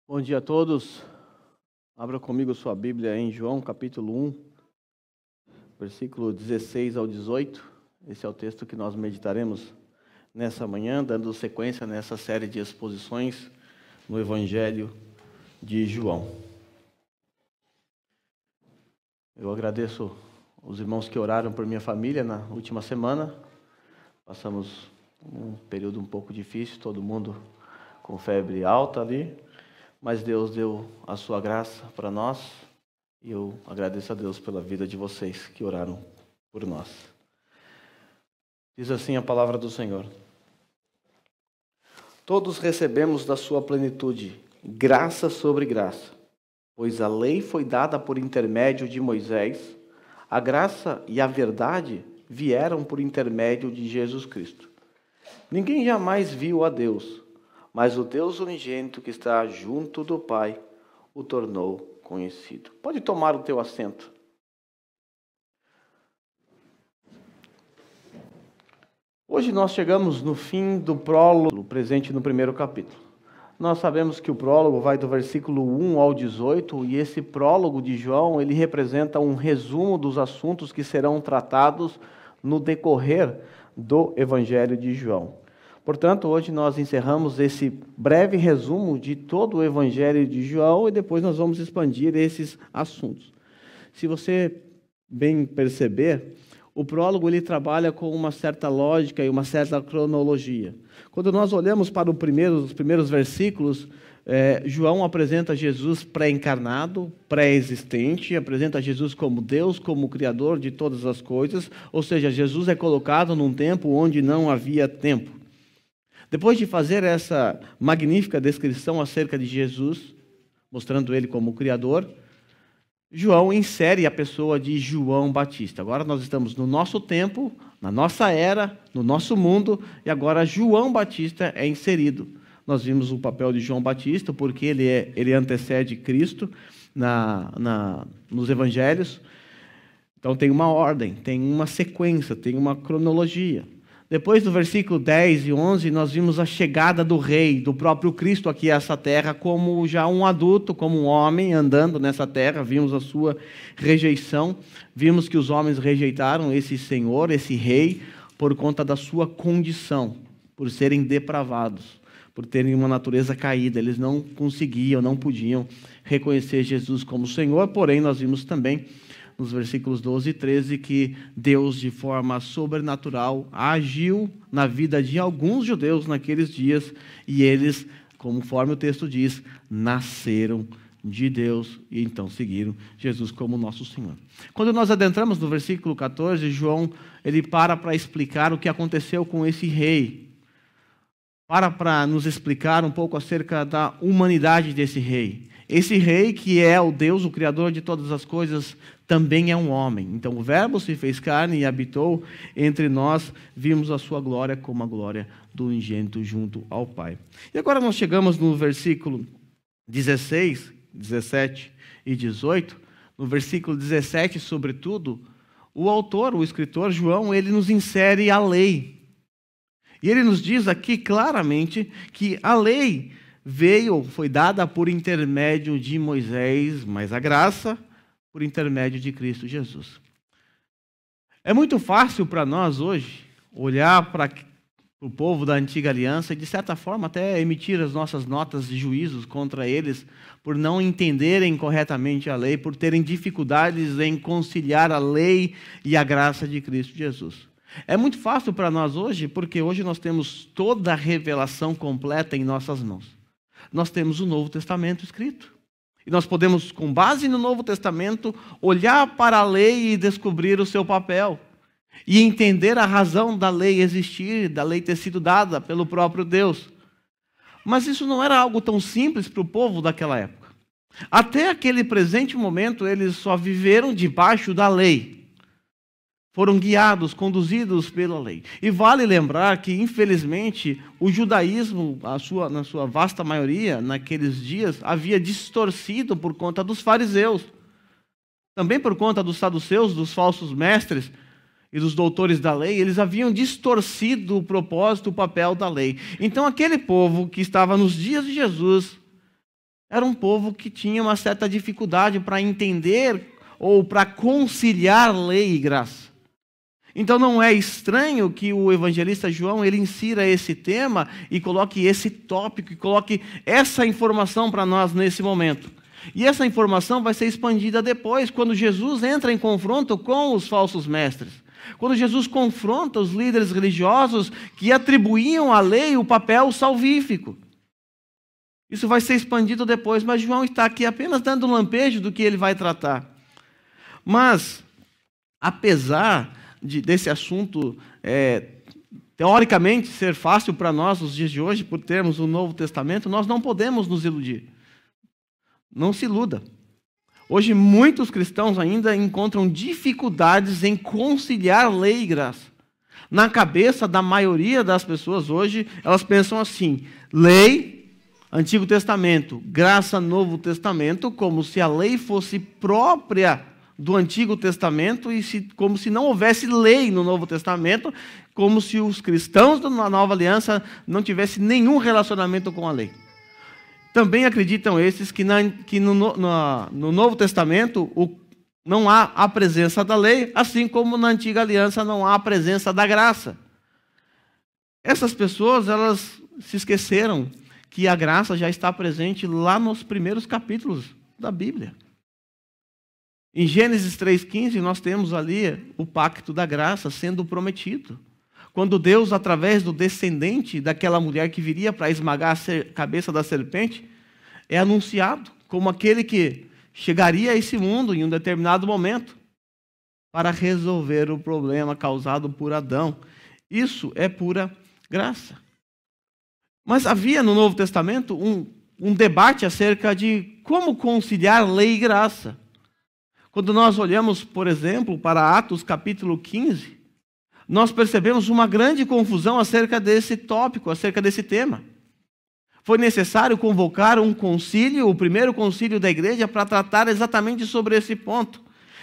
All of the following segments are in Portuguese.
Bom dia a todos. Abra comigo sua Bíblia em João, capítulo 1, versículo 16 ao 18. Esse é o texto que nós meditaremos nessa manhã, dando sequência nessa série de exposições no Evangelho de João. Eu agradeço os irmãos que oraram por minha família na última semana. Passamos um período um pouco difícil, todo mundo com febre alta ali. Mas Deus deu a sua graça para nós e eu agradeço a Deus pela vida de vocês que oraram por nós. Diz assim a palavra do Senhor: todos recebemos da sua plenitude graça sobre graça, pois a lei foi dada por intermédio de Moisés, a graça e a verdade vieram por intermédio de Jesus Cristo. Ninguém jamais viu a Deus, mas o Deus unigênito que está junto do Pai o tornou conhecido. Pode tomar o teu assento. Hoje nós chegamos no fim do prólogo presente no primeiro capítulo. Nós sabemos que o prólogo vai do versículo 1 ao 18 e esse prólogo de João, ele representa um resumo dos assuntos que serão tratados no decorrer do Evangelho de João. Portanto, hoje nós encerramos esse breve resumo de todo o Evangelho de João e depois nós vamos expandir esses assuntos. Se você bem perceber, o prólogo ele trabalha com uma certa lógica e uma certa cronologia. Quando nós olhamos para os primeiros versículos, João apresenta Jesus pré-encarnado, pré-existente, apresenta Jesus como Deus, como Criador de todas as coisas, ou seja, Jesus é colocado num tempo onde não havia tempo. Depois de fazer essa magnífica descrição acerca de Jesus, mostrando ele como Criador, João insere a pessoa de João Batista. Agora nós estamos no nosso tempo, na nossa era, no nosso mundo, e agora João Batista é inserido. Nós vimos o papel de João Batista, porque ele antecede Cristo nos evangelhos. Então tem uma ordem, tem uma sequência, tem uma cronologia. Depois do versículo 10 e 11, nós vimos a chegada do rei, do próprio Cristo aqui a essa terra, como já um adulto, como um homem andando nessa terra. Vimos a sua rejeição, vimos que os homens rejeitaram esse Senhor, esse rei, por conta da sua condição, por serem depravados, por terem uma natureza caída. Eles não conseguiam, não podiam reconhecer Jesus como Senhor, porém nós vimos também nos versículos 12 e 13, que Deus, de forma sobrenatural, agiu na vida de alguns judeus naqueles dias, e eles, conforme o texto diz, nasceram de Deus, e então seguiram Jesus como nosso Senhor. Quando nós adentramos no versículo 14, João, ele para explicar o que aconteceu com esse rei, para nos explicar um pouco acerca da humanidade desse rei. Esse rei, que é o Deus, o Criador de todas as coisas, também é um homem. Então o Verbo se fez carne e habitou entre nós, vimos a sua glória como a glória do unigênito junto ao Pai. E agora nós chegamos no versículo 16, 17 e 18. No versículo 17, sobretudo, o autor, o escritor João, ele nos insere a lei. E ele nos diz aqui claramente que a lei foi dada por intermédio de Moisés, mas a graça por intermédio de Cristo Jesus. É muito fácil para nós hoje olhar para o povo da antiga aliança e, de certa forma, até emitir as nossas notas de juízos contra eles por não entenderem corretamente a lei, por terem dificuldades em conciliar a lei e a graça de Cristo Jesus. É muito fácil para nós hoje, porque hoje nós temos toda a revelação completa em nossas mãos. Nós temos o Novo Testamento escrito. E nós podemos, com base no Novo Testamento, olhar para a lei e descobrir o seu papel. E entender a razão da lei existir, da lei ter sido dada pelo próprio Deus. Mas isso não era algo tão simples para o povo daquela época. Até aquele presente momento, eles só viveram debaixo da lei. Foram guiados, conduzidos pela lei. E vale lembrar que, infelizmente, o judaísmo, na sua vasta maioria, naqueles dias, havia distorcido por conta dos fariseus. Também por conta dos saduceus, dos falsos mestres e dos doutores da lei, eles haviam distorcido o propósito, o papel da lei. Então, aquele povo que estava nos dias de Jesus era um povo que tinha uma certa dificuldade para entender ou para conciliar lei e graça. Então não é estranho que o evangelista João ele insira esse tema e coloque esse tópico, e coloque essa informação para nós nesse momento. E essa informação vai ser expandida depois, quando Jesus entra em confronto com os falsos mestres. Quando Jesus confronta os líderes religiosos que atribuíam à lei o papel salvífico. Isso vai ser expandido depois, mas João está aqui apenas dando um lampejo do que ele vai tratar. Mas, apesar desse assunto, teoricamente, ser fácil para nós nos dias de hoje, por termos o Novo Testamento, nós não podemos nos iludir. Não se iluda. Hoje, muitos cristãos ainda encontram dificuldades em conciliar lei e graça. Na cabeça da maioria das pessoas hoje, elas pensam assim: lei, Antigo Testamento, graça, Novo Testamento, como se a lei fosse própria do Antigo Testamento e como se não houvesse lei no Novo Testamento, como se os cristãos da Nova Aliança não tivessem nenhum relacionamento com a lei. Também acreditam esses que no Novo Testamento não há a presença da lei, assim como na Antiga Aliança não há a presença da graça. Essas pessoas, elas se esqueceram que a graça já está presente lá nos primeiros capítulos da Bíblia. Em Gênesis 3,15, nós temos ali o pacto da graça sendo prometido. Quando Deus, através do descendente daquela mulher que viria para esmagar a cabeça da serpente, é anunciado como aquele que chegaria a esse mundo em um determinado momento para resolver o problema causado por Adão. Isso é pura graça. Mas havia no Novo Testamento um debate acerca de como conciliar lei e graça. Quando nós olhamos, por exemplo, para Atos capítulo 15, nós percebemos uma grande confusão acerca desse tópico, acerca desse tema. Foi necessário convocar um concílio, o primeiro concílio da igreja, para tratar exatamente sobre esse ponto.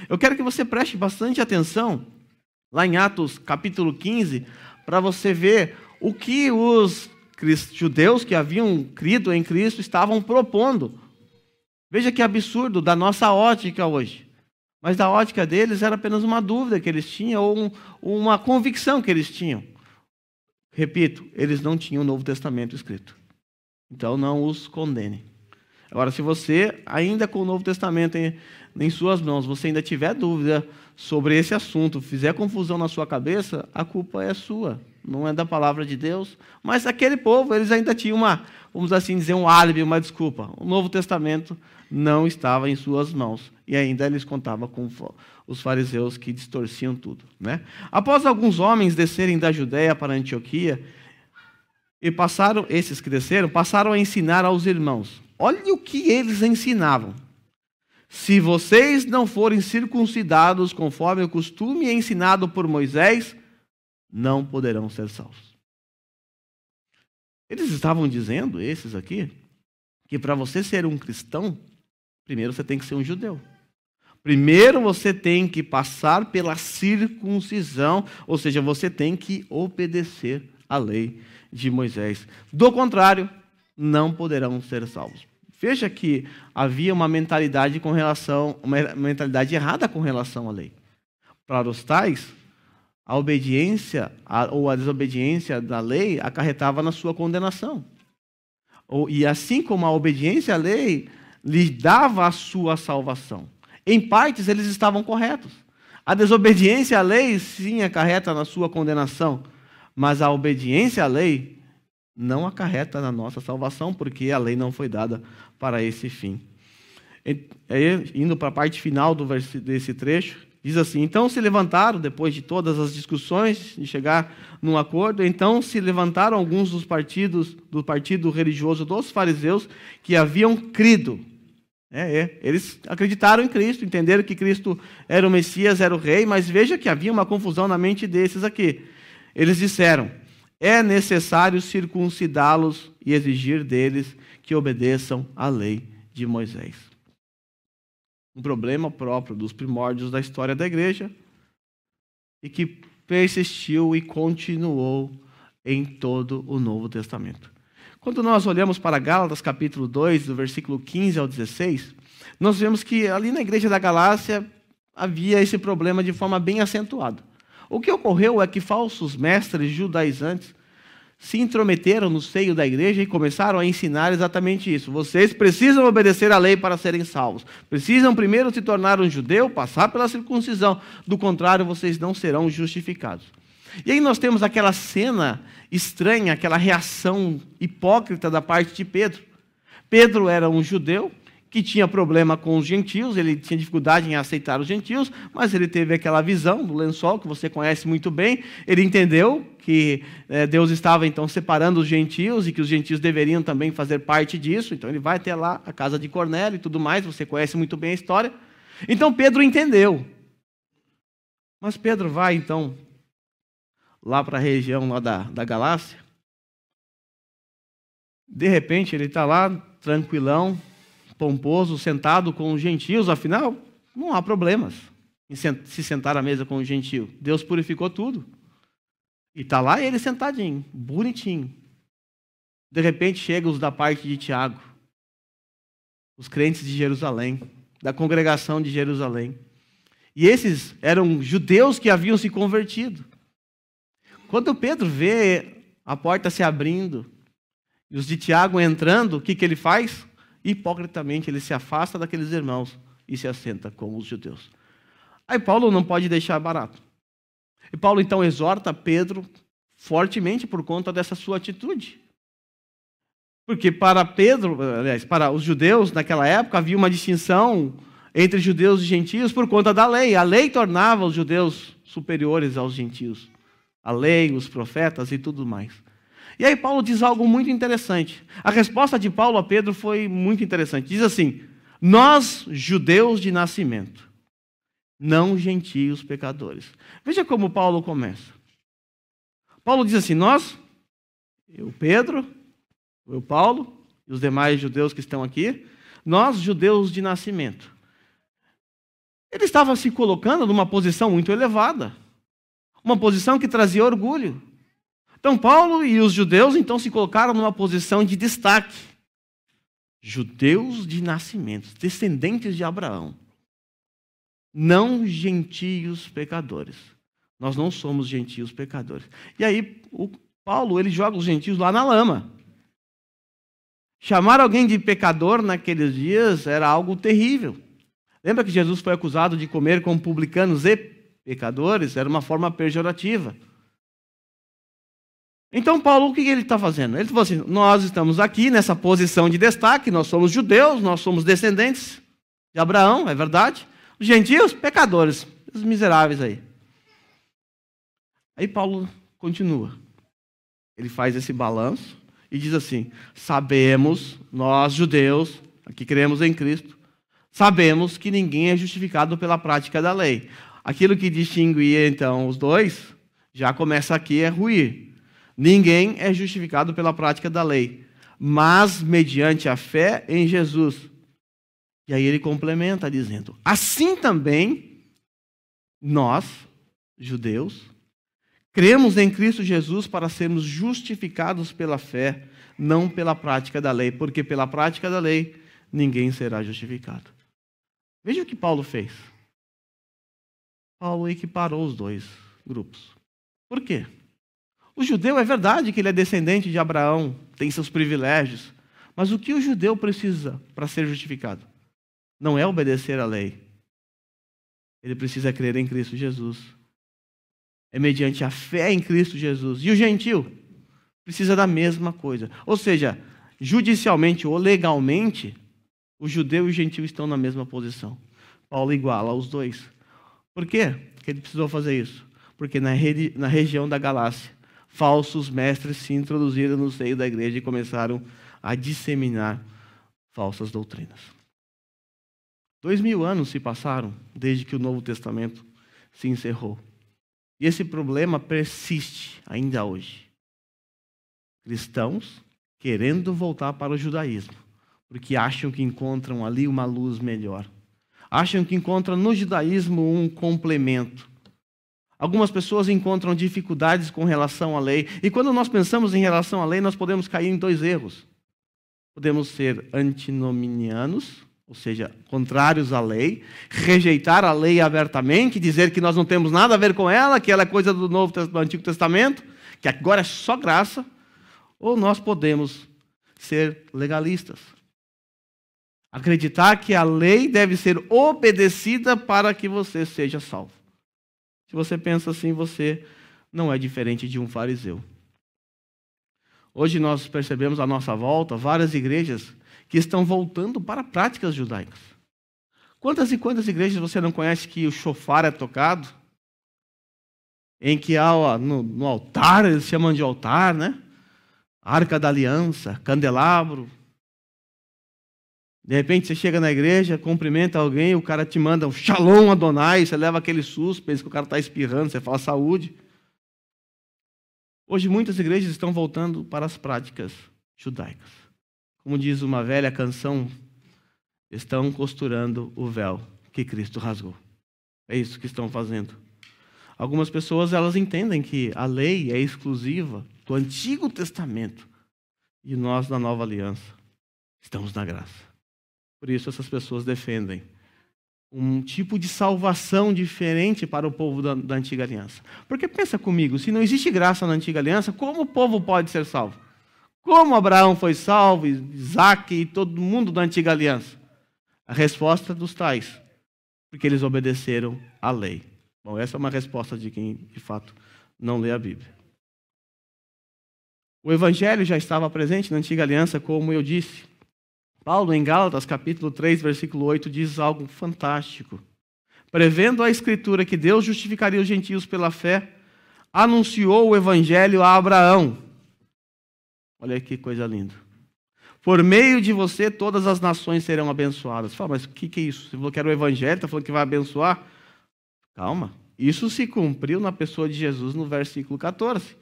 Eu quero que você preste bastante atenção, lá em Atos capítulo 15, para você ver o que os judeus que haviam crido em Cristo estavam propondo. Veja que absurdo da nossa ótica hoje. Mas da ótica deles era apenas uma dúvida que eles tinham ou uma convicção que eles tinham. Repito, eles não tinham o Novo Testamento escrito. Então não os condene. Agora, se você, ainda com o Novo Testamento em suas mãos, você ainda tiver dúvida sobre esse assunto, fizer confusão na sua cabeça, a culpa é sua. Não é da palavra de Deus. Mas aquele povo, eles ainda tinham vamos assim dizer, um álibi, uma desculpa. O Novo Testamento não estava em suas mãos. E ainda eles contavam com os fariseus que distorciam tudo, né? Após alguns homens descerem da Judéia para Antioquia, esses que desceram, passaram a ensinar aos irmãos. Olha o que eles ensinavam. Se vocês não forem circuncidados conforme o costume ensinado por Moisés, não poderão ser salvos. Eles estavam dizendo, esses aqui, que para você ser um cristão, primeiro você tem que ser um judeu. Primeiro você tem que passar pela circuncisão, ou seja, você tem que obedecer à lei de Moisés. Do contrário, não poderão ser salvos. Veja que havia uma mentalidade errada com relação à lei. Para os tais, a obediência ou a desobediência da lei acarretava na sua condenação. E assim como a obediência à lei lhe dava a sua salvação. Em partes, eles estavam corretos. A desobediência à lei, sim, acarreta na sua condenação, mas a obediência à lei não acarreta na nossa salvação, porque a lei não foi dada para esse fim. Indo para a parte final desse trecho, diz assim: então se levantaram, depois de todas as discussões, de chegar num acordo, então se levantaram alguns do partido religioso dos fariseus que haviam crido. Eles acreditaram em Cristo, entenderam que Cristo era o Messias, era o Rei, mas veja que havia uma confusão na mente desses aqui. Eles disseram: é necessário circuncidá-los e exigir deles que obedeçam à lei de Moisés. Um problema próprio dos primórdios da história da igreja e que persistiu e continuou em todo o Novo Testamento. Quando nós olhamos para Gálatas, capítulo 2, do versículo 15 ao 16, nós vemos que ali na igreja da Galácia havia esse problema de forma bem acentuada. O que ocorreu é que falsos mestres judaizantes se intrometeram no seio da igreja e começaram a ensinar exatamente isso. Vocês precisam obedecer à lei para serem salvos. Precisam primeiro se tornar um judeu, passar pela circuncisão. Do contrário, vocês não serão justificados. E aí nós temos aquela cena estranha, aquela reação hipócrita da parte de Pedro. Pedro era um judeu que tinha problema com os gentios, ele tinha dificuldade em aceitar os gentios, mas ele teve aquela visão do lençol, que você conhece muito bem. Ele entendeu que Deus estava então separando os gentios e que os gentios deveriam também fazer parte disso. Então ele vai até lá, a casa de Cornélio e tudo mais, você conhece muito bem a história. Então Pedro entendeu. Mas Pedro vai então lá para a região lá da Galácia. De repente ele está lá, tranquilão, pomposo, sentado com os gentios, afinal, não há problemas em se sentar à mesa com o gentio. Deus purificou tudo. E está lá ele sentadinho, bonitinho. De repente chegam os da parte de Tiago, os crentes de Jerusalém, da congregação de Jerusalém. E esses eram judeus que haviam se convertido. Quando Pedro vê a porta se abrindo e os de Tiago entrando, o que ele faz? Hipocritamente, ele se afasta daqueles irmãos e se assenta com os judeus. Aí Paulo não pode deixar barato. E Paulo então exorta Pedro fortemente por conta dessa sua atitude. Porque para Pedro, aliás, para os judeus naquela época, havia uma distinção entre judeus e gentios por conta da lei. A lei tornava os judeus superiores aos gentios. A lei, os profetas e tudo mais. E aí Paulo diz algo muito interessante. A resposta de Paulo a Pedro foi muito interessante. Diz assim: nós, judeus de nascimento, não gentios pecadores. Veja como Paulo começa. Paulo diz assim: nós, eu Pedro, eu Paulo, e os demais judeus que estão aqui, nós, judeus de nascimento. Ele estava se colocando numa posição muito elevada. Uma posição que trazia orgulho. Então, Paulo e os judeus, então, se colocaram numa posição de destaque. Judeus de nascimento, descendentes de Abraão. Não gentios pecadores. Nós não somos gentios pecadores. E aí, o Paulo, ele joga os gentios lá na lama. Chamar alguém de pecador naqueles dias era algo terrível. Lembra que Jesus foi acusado de comer com publicanos e pecadores? Era uma forma pejorativa. Então, Paulo, o que ele está fazendo? Ele falou assim: nós estamos aqui nessa posição de destaque, nós somos judeus, nós somos descendentes de Abraão, é verdade? Os gentios, pecadores, os miseráveis aí. Aí Paulo continua. Ele faz esse balanço e diz assim: sabemos, nós judeus, que cremos em Cristo, sabemos que ninguém é justificado pela prática da lei. Aquilo que distinguia, então, os dois, já começa aqui a ruir. Ninguém é justificado pela prática da lei, mas mediante a fé em Jesus. E aí ele complementa dizendo: assim também, nós, judeus, cremos em Cristo Jesus para sermos justificados pela fé, não pela prática da lei, porque pela prática da lei ninguém será justificado. Veja o que Paulo fez. Paulo equiparou os dois grupos. Por quê? O judeu, é verdade que ele é descendente de Abraão, tem seus privilégios, mas o que o judeu precisa para ser justificado? Não é obedecer à lei. Ele precisa crer em Cristo Jesus. É mediante a fé em Cristo Jesus. E o gentio precisa da mesma coisa. Ou seja, judicialmente ou legalmente, o judeu e o gentio estão na mesma posição. Paulo iguala os dois. Por quê que ele precisou fazer isso? Porque na região da Galácia, falsos mestres se introduziram no seio da igreja e começaram a disseminar falsas doutrinas. 2000 anos se passaram desde que o Novo Testamento se encerrou. E esse problema persiste ainda hoje. Cristãos querendo voltar para o judaísmo, porque acham que encontram ali uma luz melhor. Acham que encontram no judaísmo um complemento. Algumas pessoas encontram dificuldades com relação à lei. E quando nós pensamos em relação à lei, nós podemos cair em dois erros. Podemos ser antinominianos, ou seja, contrários à lei, rejeitar a lei abertamente, dizer que nós não temos nada a ver com ela, que ela é coisa do Antigo Testamento, que agora é só graça. Ou nós podemos ser legalistas. Acreditar que a lei deve ser obedecida para que você seja salvo. Se você pensa assim, você não é diferente de um fariseu. Hoje nós percebemos à nossa volta várias igrejas que estão voltando para práticas judaicas. Quantas e quantas igrejas você não conhece que o shofar é tocado? Em que há no altar, eles chamam de altar, né? Arca da Aliança, candelabro. De repente você chega na igreja, cumprimenta alguém, o cara te manda um Shalom Adonai, você leva aquele susto, pensa que o cara está espirrando, você fala saúde. Hoje muitas igrejas estão voltando para as práticas judaicas. Como diz uma velha canção, estão costurando o véu que Cristo rasgou. É isso que estão fazendo. Algumas pessoas, elas entendem que a lei é exclusiva do Antigo Testamento e nós, na Nova Aliança, estamos na graça. Por isso essas pessoas defendem um tipo de salvação diferente para o povo da Antiga Aliança. Porque pensa comigo, se não existe graça na Antiga Aliança, como o povo pode ser salvo? Como Abraão foi salvo, Isaac e todo mundo da Antiga Aliança? A resposta dos tais, porque eles obedeceram à lei. Bom, essa é uma resposta de quem, de fato, não lê a Bíblia. O Evangelho já estava presente na Antiga Aliança, como eu disse. Paulo, em Gálatas, capítulo 3, versículo 8, diz algo fantástico. Prevendo a Escritura que Deus justificaria os gentios pela fé, anunciou o Evangelho a Abraão. Olha que coisa linda. Por meio de você, todas as nações serão abençoadas. Fala, mas o que é isso? Você falou que era o Evangelho, está falando que vai abençoar? Calma. Isso se cumpriu na pessoa de Jesus no versículo 14.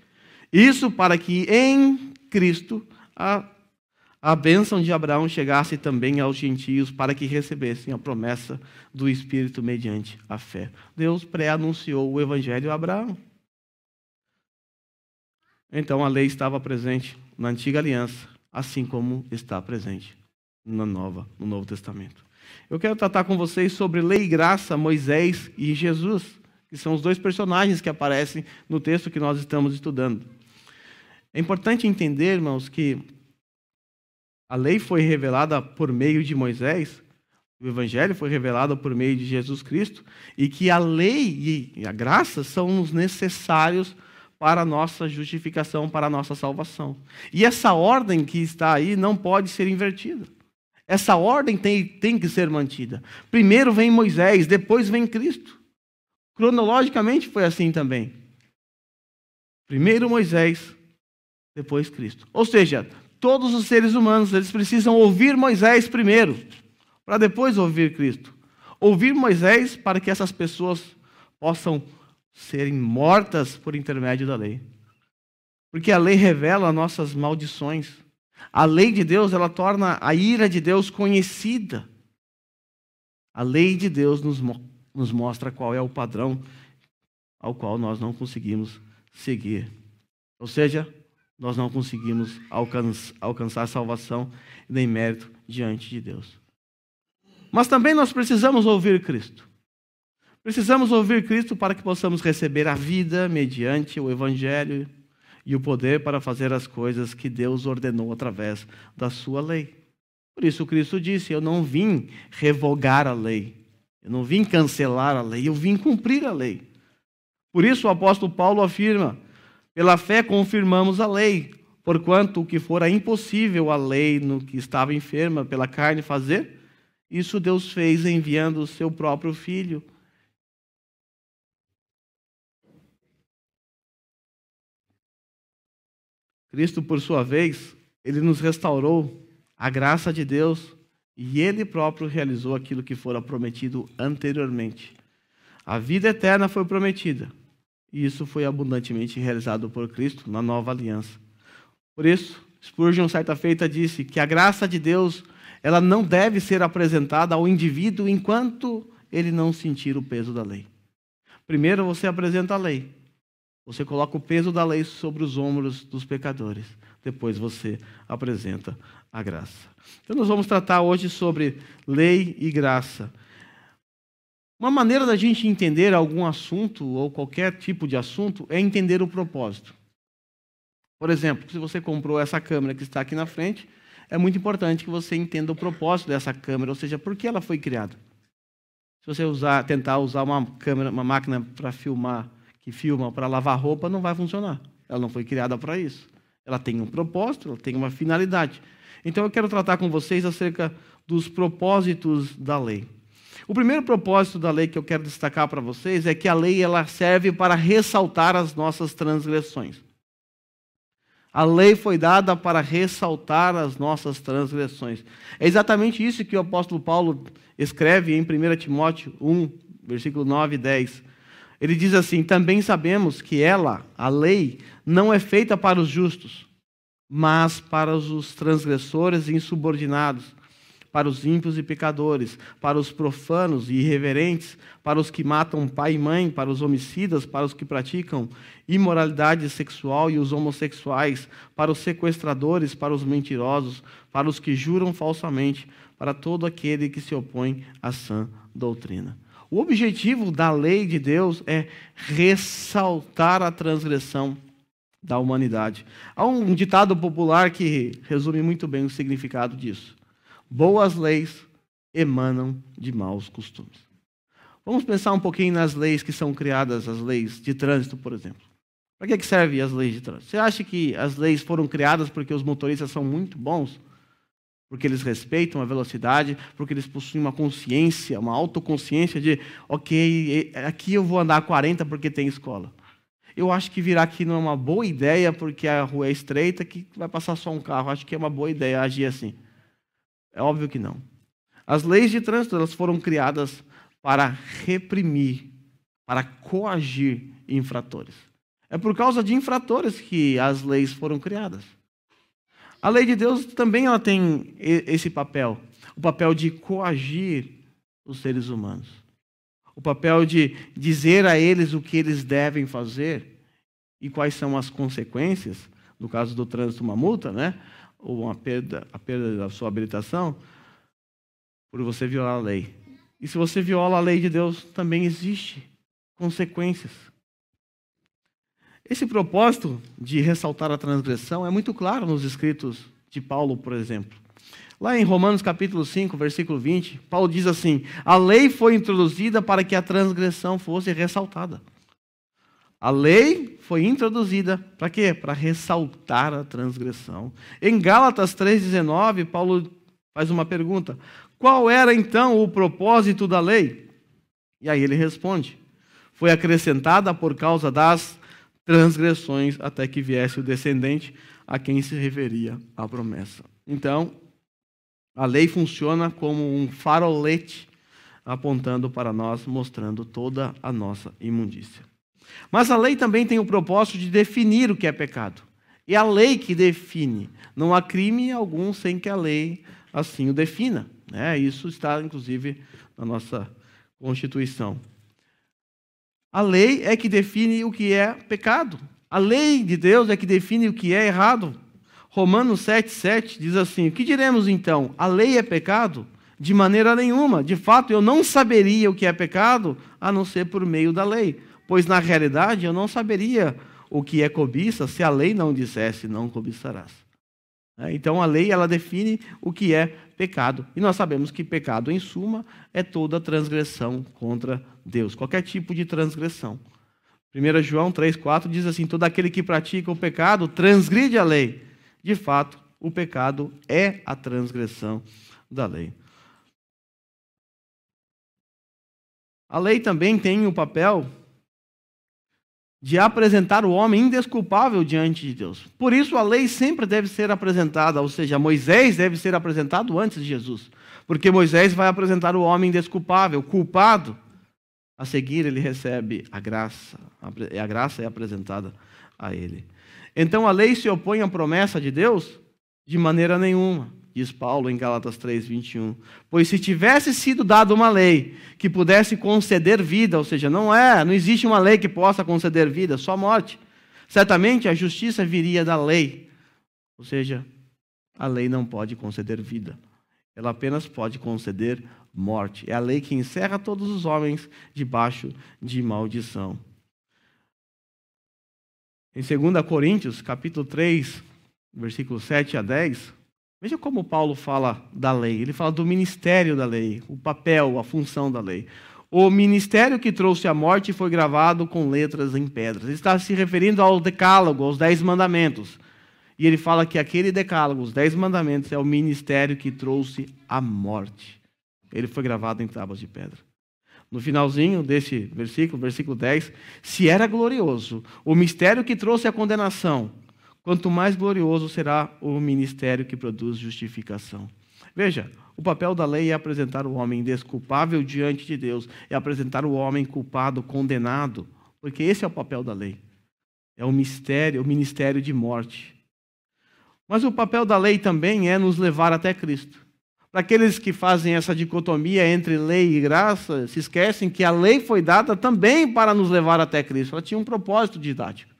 Isso para que em Cristo a bênção de Abraão chegasse também aos gentios para que recebessem a promessa do Espírito mediante a fé. Deus pré-anunciou o Evangelho a Abraão. Então a lei estava presente na Antiga Aliança, assim como está presente no Novo Testamento. Eu quero tratar com vocês sobre lei e graça, Moisés e Jesus, que são os dois personagens que aparecem no texto que nós estamos estudando. É importante entender, irmãos, que a lei foi revelada por meio de Moisés, o Evangelho foi revelado por meio de Jesus Cristo, e que a lei e a graça são os necessários para a nossa justificação, para a nossa salvação. E essa ordem que está aí não pode ser invertida. Essa ordem tem que ser mantida. Primeiro vem Moisés, depois vem Cristo. Cronologicamente foi assim também. Primeiro Moisés, depois Cristo. Ou seja, todos os seres humanos, eles precisam ouvir Moisés primeiro, para depois ouvir Cristo. Ouvir Moisés para que essas pessoas possam serem mortas por intermédio da lei. Porque a lei revela nossas maldições. A lei de Deus, ela torna a ira de Deus conhecida. A lei de Deus nos mostra qual é o padrão ao qual nós não conseguimos seguir. Ou seja, nós não conseguimos alcançar salvação nem mérito diante de Deus. Mas também nós precisamos ouvir Cristo. Precisamos ouvir Cristo para que possamos receber a vida mediante o Evangelho e o poder para fazer as coisas que Deus ordenou através da sua lei. Por isso Cristo disse, eu não vim revogar a lei, eu não vim cancelar a lei, eu vim cumprir a lei. Por isso o apóstolo Paulo afirma, pela fé confirmamos a lei, porquanto o que fora impossível a lei no que estava enferma pela carne fazer, isso Deus fez enviando o seu próprio Filho. Cristo, por sua vez, ele nos restaurou a graça de Deus e ele próprio realizou aquilo que fora prometido anteriormente. A vida eterna foi prometida e isso foi abundantemente realizado por Cristo na nova aliança. Por isso, Spurgeon, certa feita, disse que a graça de Deus ela não deve ser apresentada ao indivíduo enquanto ele não sentir o peso da lei. Primeiro você apresenta a lei. Você coloca o peso da lei sobre os ombros dos pecadores. Depois você apresenta a graça. Então nós vamos tratar hoje sobre lei e graça. Uma maneira da gente entender algum assunto ou qualquer tipo de assunto é entender o propósito. Por exemplo, se você comprou essa câmera que está aqui na frente, é muito importante que você entenda o propósito dessa câmera, ou seja, por que ela foi criada. Se você tentar usar uma máquina para filmar, que filma para lavar roupa, não vai funcionar. Ela não foi criada para isso. Ela tem um propósito, ela tem uma finalidade. Então eu quero tratar com vocês acerca dos propósitos da lei. O primeiro propósito da lei que eu quero destacar para vocês é que a lei ela serve para ressaltar as nossas transgressões. A lei foi dada para ressaltar as nossas transgressões. É exatamente isso que o apóstolo Paulo escreve em 1 Timóteo 1, versículo 9 e 10. Ele diz assim: também sabemos que ela, a lei, não é feita para os justos, mas para os transgressores e insubordinados, para os ímpios e pecadores, para os profanos e irreverentes, para os que matam pai e mãe, para os homicidas, para os que praticam imoralidade sexual e os homossexuais, para os sequestradores, para os mentirosos, para os que juram falsamente, para todo aquele que se opõe à sã doutrina. O objetivo da lei de Deus é ressaltar a transgressão da humanidade. Há um ditado popular que resume muito bem o significado disso. Boas leis emanam de maus costumes. Vamos pensar um pouquinho nas leis que são criadas, as leis de trânsito, por exemplo. Para que servem as leis de trânsito? Você acha que as leis foram criadas porque os motoristas são muito bons? Porque eles respeitam a velocidade, porque eles possuem uma consciência, uma autoconsciência de, ok, aqui eu vou andar a 40 porque tem escola. Eu acho que virar aqui não é uma boa ideia porque a rua é estreita, que vai passar só um carro. Acho que é uma boa ideia agir assim. É óbvio que não. As leis de trânsito elas foram criadas para reprimir, para coagir infratores. É por causa de infratores que as leis foram criadas. A lei de Deus também ela tem esse papel, o papel de coagir os seres humanos. O papel de dizer a eles o que eles devem fazer e quais são as consequências, no caso do trânsito, uma multa, né? Ou a perda da sua habilitação, por você violar a lei. E se você viola a lei de Deus, também existe consequências. Esse propósito de ressaltar a transgressão é muito claro nos escritos de Paulo, por exemplo. Lá em Romanos capítulo 5, versículo 20, Paulo diz assim: a lei foi introduzida para que a transgressão fosse ressaltada. A lei foi introduzida para quê? Para ressaltar a transgressão. Em Gálatas 3,19, Paulo faz uma pergunta: qual era então o propósito da lei? E aí ele responde: foi acrescentada por causa das transgressões até que viesse o descendente a quem se referia a promessa. Então, a lei funciona como um farolete apontando para nós, mostrando toda a nossa imundícia. Mas a lei também tem o propósito de definir o que é pecado. É a lei que define. Não há crime algum sem que a lei assim o defina. Isso está, inclusive, na nossa Constituição. A lei é que define o que é pecado. A lei de Deus é que define o que é errado. Romanos 7,7 diz assim: o que diremos então? A lei é pecado? De maneira nenhuma. De fato, eu não saberia o que é pecado, a não ser por meio da lei. Pois, na realidade, eu não saberia o que é cobiça se a lei não dissesse, não cobiçarás. Então, a lei, ela define o que é pecado. E nós sabemos que pecado, em suma, é toda transgressão contra Deus. Qualquer tipo de transgressão. 1 João 3,4 diz assim: todo aquele que pratica o pecado transgride a lei. De fato, o pecado é a transgressão da lei. A lei também tem o papel de apresentar o homem indesculpável diante de Deus. Por isso a lei sempre deve ser apresentada, ou seja, Moisés deve ser apresentado antes de Jesus, porque Moisés vai apresentar o homem indesculpável, culpado. A seguir ele recebe a graça é apresentada a ele. Então a lei se opõe à promessa de Deus? De maneira nenhuma. diz Paulo em Gálatas 3:21. Pois se tivesse sido dada uma lei que pudesse conceder vida, ou seja, não existe uma lei que possa conceder vida, só morte. Certamente a justiça viria da lei. Ou seja, a lei não pode conceder vida. Ela apenas pode conceder morte. É a lei que encerra todos os homens debaixo de maldição. Em 2 Coríntios, capítulo 3, versículos 7 a 10, veja como Paulo fala da lei. Ele fala do ministério da lei, o papel, a função da lei. O ministério que trouxe a morte foi gravado com letras em pedras. Ele está se referindo ao decálogo, aos 10 mandamentos. E ele fala que aquele decálogo, os 10 mandamentos, é o ministério que trouxe a morte. Ele foi gravado em tábuas de pedra. No finalzinho desse versículo, versículo 10, se era glorioso o mistério que trouxe a condenação, quanto mais glorioso será o ministério que produz justificação. Veja, o papel da lei é apresentar o homem desculpável diante de Deus, é apresentar o homem culpado, condenado, porque esse é o papel da lei. É o ministério de morte. Mas o papel da lei também é nos levar até Cristo. Para aqueles que fazem essa dicotomia entre lei e graça, se esquecem que a lei foi dada também para nos levar até Cristo. Ela tinha um propósito didático,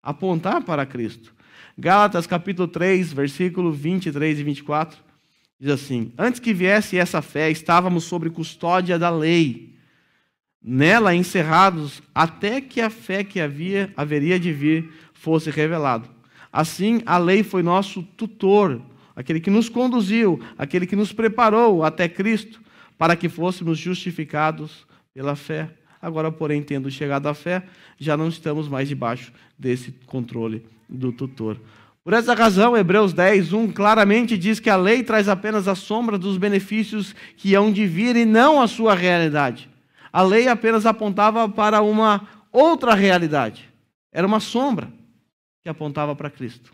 apontar para Cristo. Gálatas capítulo 3, versículo 23 e 24, diz assim: antes que viesse essa fé, estávamos sob custódia da lei, nela encerrados até que a fé que haveria de vir fosse revelada. Assim, a lei foi nosso tutor, aquele que nos conduziu, aquele que nos preparou até Cristo, para que fôssemos justificados pela fé. Agora, porém, tendo chegado à fé, já não estamos mais debaixo desse controle do tutor. Por essa razão, Hebreus 10:1 claramente diz que a lei traz apenas a sombra dos benefícios que hão de vir e não a sua realidade. A lei apenas apontava para uma outra realidade. Era uma sombra que apontava para Cristo.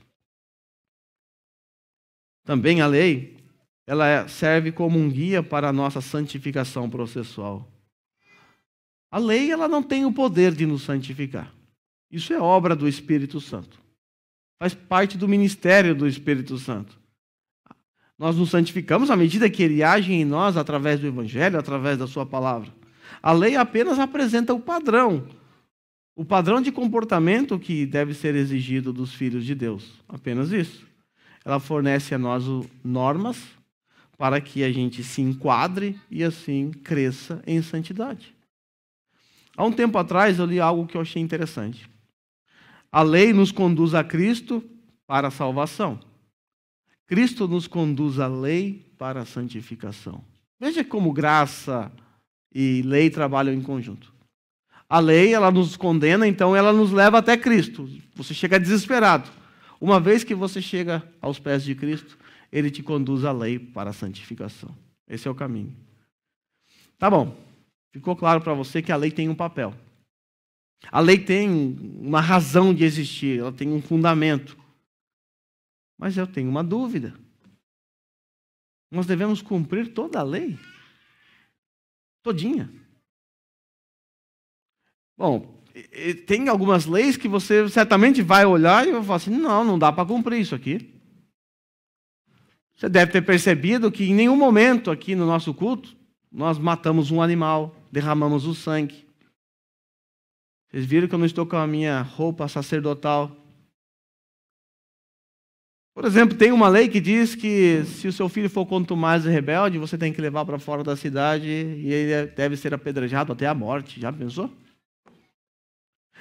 Também a lei, ela serve como um guia para a nossa santificação processual. A lei, ela não tem o poder de nos santificar. Isso é obra do Espírito Santo. Faz parte do ministério do Espírito Santo. Nós nos santificamos à medida que Ele age em nós através do Evangelho, através da sua palavra. A lei apenas apresenta o padrão de comportamento que deve ser exigido dos filhos de Deus. Apenas isso. Ela fornece a nós normas para que a gente se enquadre e assim cresça em santidade. Há um tempo atrás eu li algo que eu achei interessante. A lei nos conduz a Cristo para a salvação. Cristo nos conduz à lei para a santificação. Veja como graça e lei trabalham em conjunto. A lei, ela nos condena, então ela nos leva até Cristo. Você chega desesperado. Uma vez que você chega aos pés de Cristo, Ele te conduz à lei para a santificação. Esse é o caminho. Tá bom. Ficou claro para você que a lei tem um papel. A lei tem uma razão de existir, ela tem um fundamento. Mas eu tenho uma dúvida. Nós devemos cumprir toda a lei? Todinha. Bom, tem algumas leis que você certamente vai olhar e vai falar assim, não dá para cumprir isso aqui. Você deve ter percebido que em nenhum momento aqui no nosso culto, nós matamos um animal, derramamos o sangue. Vocês viram que eu não estou com a minha roupa sacerdotal. Por exemplo, tem uma lei que diz que se o seu filho for contumaz e rebelde, você tem que levar para fora da cidade e ele deve ser apedrejado até a morte. Já pensou?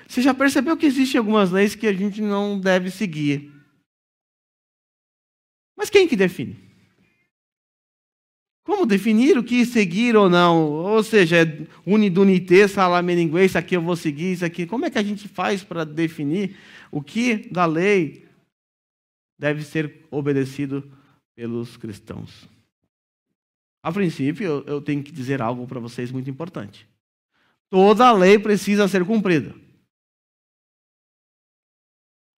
Você já percebeu que existem algumas leis que a gente não deve seguir? Mas quem que define? Como definir o que seguir ou não? Ou seja, unidunité, salameninguê, isso aqui eu vou seguir, isso aqui. Como é que a gente faz para definir o que da lei deve ser obedecido pelos cristãos? A princípio, eu tenho que dizer algo para vocês muito importante. Toda a lei precisa ser cumprida.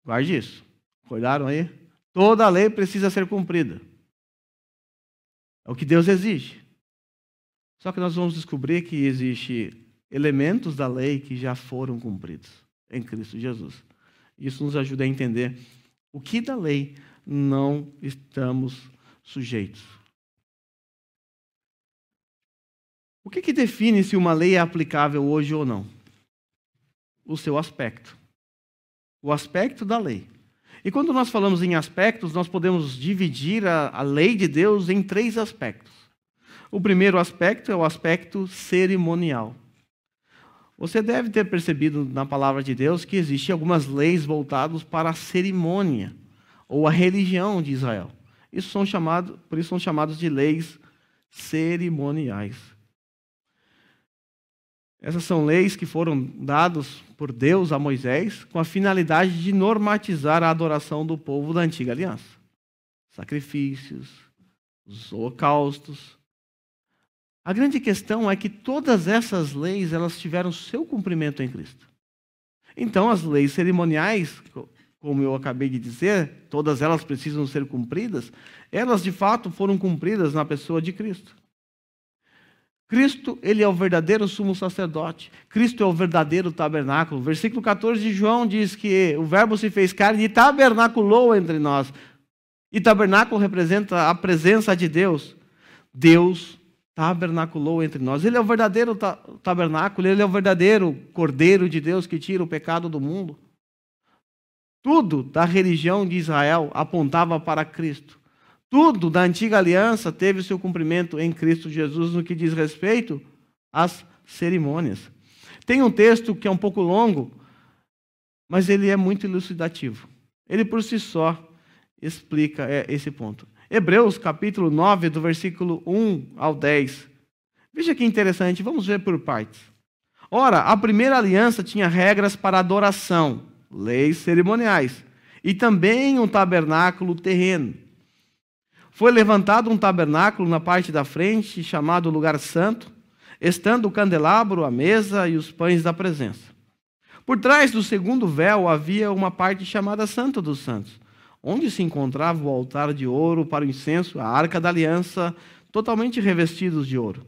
Guarde isso. Acordaram aí? Toda a lei precisa ser cumprida. É o que Deus exige. Só que nós vamos descobrir que existem elementos da lei que já foram cumpridos em Cristo Jesus. Isso nos ajuda a entender o que da lei não estamos sujeitos. O que define se uma lei é aplicável hoje ou não? O seu aspecto. O aspecto da lei. E quando nós falamos em aspectos, nós podemos dividir a lei de Deus em 3 aspectos. O primeiro aspecto é o aspecto cerimonial. Você deve ter percebido na palavra de Deus que existem algumas leis voltadas para a cerimônia ou a religião de Israel. Por isso são chamados de leis cerimoniais. Essas são leis que foram dadas por Deus a Moisés com a finalidade de normatizar a adoração do povo da antiga aliança. Sacrifícios, os holocaustos. A grande questão é que todas essas leis elas tiveram seu cumprimento em Cristo. Então, as leis cerimoniais, como eu acabei de dizer, todas elas precisam ser cumpridas, elas de fato foram cumpridas na pessoa de Cristo. Cristo, ele é o verdadeiro sumo sacerdote. Cristo é o verdadeiro tabernáculo. Versículo 14 de João diz que o verbo se fez carne e tabernaculou entre nós. E tabernáculo representa a presença de Deus. Deus tabernaculou entre nós. Ele é o verdadeiro tabernáculo, ele é o verdadeiro Cordeiro de Deus que tira o pecado do mundo. Tudo da religião de Israel apontava para Cristo. Tudo da antiga aliança teve seu cumprimento em Cristo Jesus no que diz respeito às cerimônias. Tem um texto que é um pouco longo, mas ele é muito elucidativo. Ele por si só explica esse ponto. Hebreus capítulo 9, do versículo 1 ao 10. Veja que interessante, vamos ver por partes. Ora, a primeira aliança tinha regras para adoração, leis cerimoniais, e também um tabernáculo terreno. Foi levantado um tabernáculo na parte da frente, chamado Lugar Santo, estando o candelabro, a mesa e os pães da presença. Por trás do segundo véu havia uma parte chamada Santo dos Santos, onde se encontrava o altar de ouro para o incenso, a arca da aliança, totalmente revestidos de ouro.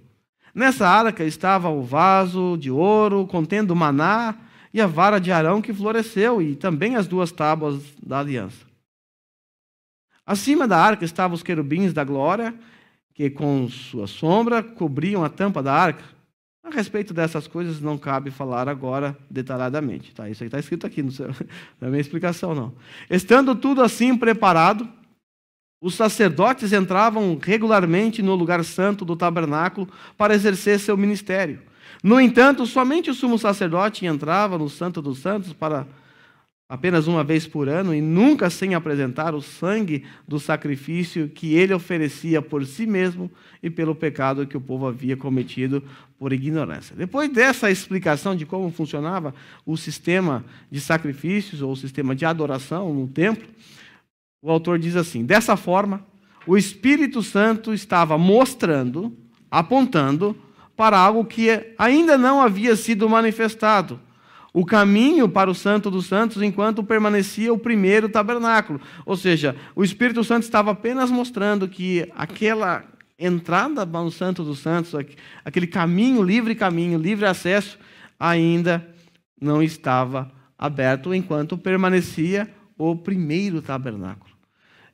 Nessa arca estava o vaso de ouro contendo maná e a vara de Arão que floresceu, e também as 2 tábuas da aliança. Acima da arca estavam os querubins da glória, que com sua sombra cobriam a tampa da arca. A respeito dessas coisas não cabe falar agora detalhadamente. Tá? Isso aí está escrito aqui, não é minha explicação, não. Estando tudo assim preparado, os sacerdotes entravam regularmente no lugar santo do tabernáculo para exercer seu ministério. No entanto, somente o sumo sacerdote entrava no Santo dos Santos para apenas uma vez por ano, e nunca sem apresentar o sangue do sacrifício que ele oferecia por si mesmo e pelo pecado que o povo havia cometido por ignorância. Depois dessa explicação de como funcionava o sistema de sacrifícios ou o sistema de adoração no templo, o autor diz assim: dessa forma, o Espírito Santo estava mostrando, apontando para algo que ainda não havia sido manifestado, o caminho para o Santo dos Santos enquanto permanecia o primeiro tabernáculo. Ou seja, o Espírito Santo estava apenas mostrando que aquela entrada no Santo dos Santos, aquele caminho, livre acesso, ainda não estava aberto enquanto permanecia o primeiro tabernáculo.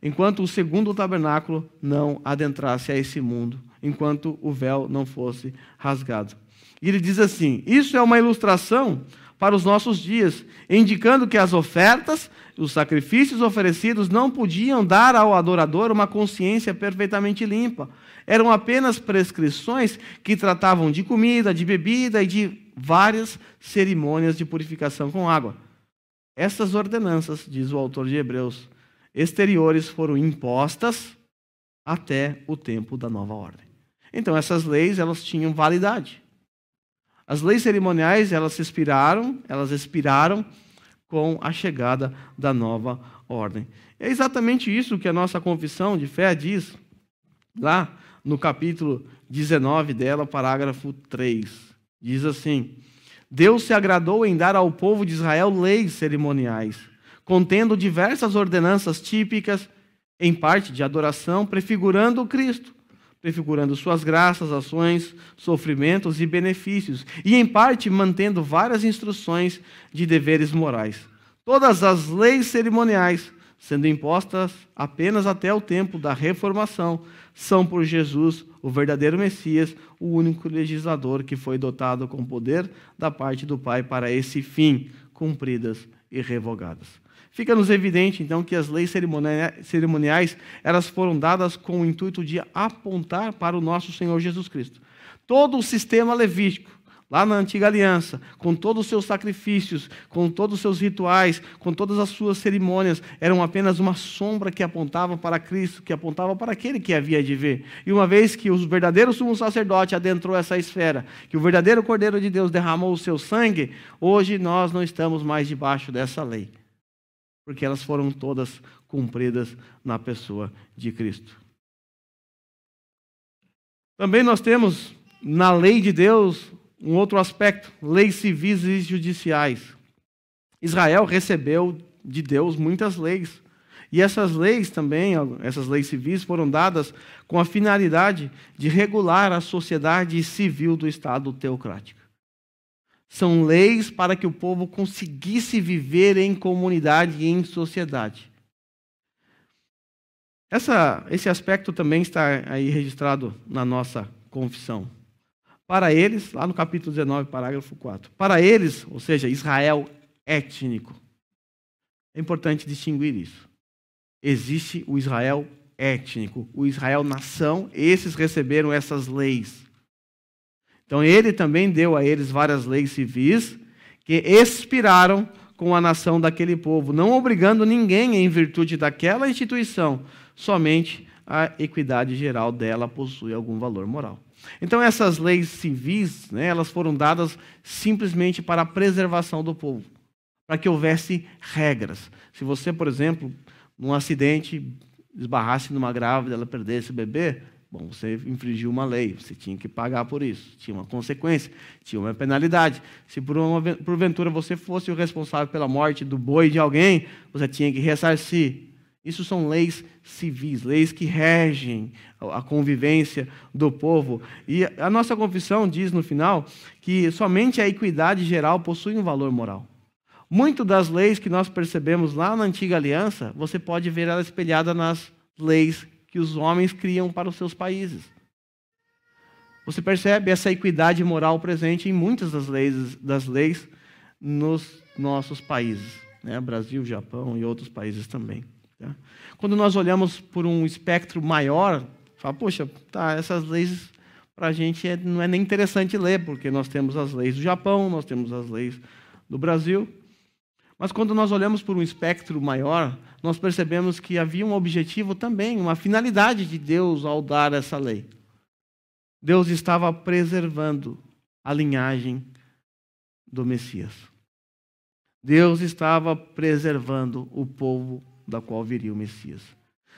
Enquanto o segundo tabernáculo não adentrasse a esse mundo, enquanto o véu não fosse rasgado. E ele diz assim: isso é uma ilustração para os nossos dias, indicando que as ofertas, os sacrifícios oferecidos não podiam dar ao adorador uma consciência perfeitamente limpa. Eram apenas prescrições que tratavam de comida, de bebida e de várias cerimônias de purificação com água. Essas ordenanças, diz o autor de Hebreus, exteriores foram impostas até o tempo da nova ordem. Então, essas leis, elas tinham validade. As leis cerimoniais, elas expiraram com a chegada da nova ordem. É exatamente isso que a nossa confissão de fé diz, lá no capítulo 19 dela, parágrafo 3. Diz assim: Deus se agradou em dar ao povo de Israel leis cerimoniais, contendo diversas ordenanças típicas, em parte de adoração, prefigurando o Cristo, prefigurando suas graças, ações, sofrimentos e benefícios, e em parte mantendo várias instruções de deveres morais. Todas as leis cerimoniais sendo impostas apenas até o tempo da reformação, são por Jesus, o verdadeiro Messias, o único legislador que foi dotado com poder da parte do Pai para esse fim, cumpridas e revogadas. Fica-nos evidente, então, que as leis cerimoniais elas foram dadas com o intuito de apontar para o nosso Senhor Jesus Cristo. Todo o sistema levítico, lá na Antiga Aliança, com todos os seus sacrifícios, com todos os seus rituais, com todas as suas cerimônias, eram apenas uma sombra que apontava para Cristo, que apontava para aquele que havia de vir. E uma vez que o verdadeiro sumo sacerdote adentrou essa esfera, que o verdadeiro Cordeiro de Deus derramou o seu sangue, hoje nós não estamos mais debaixo dessa lei, porque elas foram todas cumpridas na pessoa de Cristo. Também nós temos na lei de Deus um outro aspecto, leis civis e judiciais. Israel recebeu de Deus muitas leis. E essas leis também, essas leis civis, foram dadas com a finalidade de regular a sociedade civil do Estado teocrático. São leis para que o povo conseguisse viver em comunidade e em sociedade. Esse aspecto também está aí registrado na nossa confissão. Para eles, lá no capítulo 19, parágrafo 4, para eles, ou seja, Israel étnico, é importante distinguir isso. Existe o Israel étnico, o Israel nação, esses receberam essas leis. Então ele também deu a eles várias leis civis que expiraram com a nação daquele povo, não obrigando ninguém em virtude daquela instituição, somente a equidade geral dela possui algum valor moral. Então essas leis civis, elas foram dadas simplesmente para a preservação do povo, para que houvesse regras. Se você, por exemplo, num acidente, esbarrasse numa grávida, ela perdesse o bebê, bom, você infringiu uma lei, você tinha que pagar por isso, tinha uma consequência, tinha uma penalidade. Se porventura você fosse o responsável pela morte do boi de alguém, você tinha que ressarcir. Isso são leis civis, leis que regem a convivência do povo. E a nossa confissão diz no final que somente a equidade geral possui um valor moral. Muito das leis que nós percebemos lá na Antiga Aliança, você pode ver ela espelhada nas leis que os homens criam para os seus países. Você percebe essa equidade moral presente em muitas das leis nos nossos países, Brasil, Japão e outros países também. Quando nós olhamos por um espectro maior, fala, poxa, essas leis para a gente não é nem interessante ler, porque nós temos as leis do Japão, nós temos as leis do Brasil. Mas quando nós olhamos por um espectro maior, nós percebemos que havia um objetivo também, uma finalidade de Deus ao dar essa lei. Deus estava preservando a linhagem do Messias. Deus estava preservando o povo da qual viria o Messias.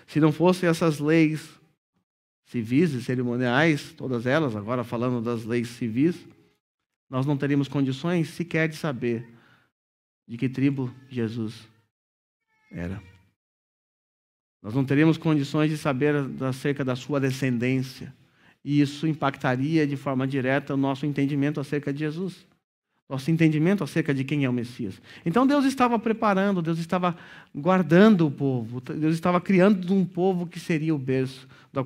Se não fossem essas leis civis e cerimoniais, todas elas, agora falando das leis civis, nós não teríamos condições sequer de saber de que tribo Jesus era. Nós não teríamos condições de saber acerca da sua descendência. E isso impactaria de forma direta o nosso entendimento acerca de Jesus. Nosso entendimento acerca de quem é o Messias. Então Deus estava preparando, Deus estava guardando o povo, Deus estava criando um povo que seria o berço do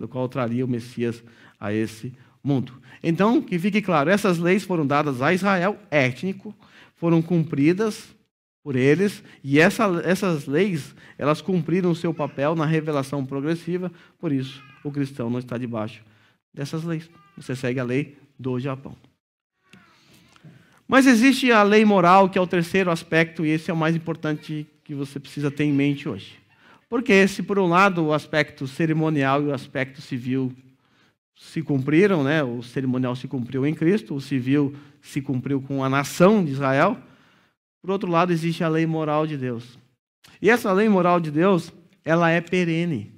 qual traria o Messias a esse mundo. Então, que fique claro, essas leis foram dadas a Israel étnico, foram cumpridas por eles, e essas leis, elas cumpriram o seu papel na revelação progressiva, por isso o cristão não está debaixo dessas leis. Você segue a lei do Japão. Mas existe a lei moral, que é o terceiro aspecto, e esse é o mais importante que você precisa ter em mente hoje. Porque se, por um lado, o aspecto cerimonial e o aspecto civil se cumpriram, o cerimonial se cumpriu em Cristo, o civil se cumpriu com a nação de Israel, por outro lado, existe a lei moral de Deus. E essa lei moral de Deus, ela é perene.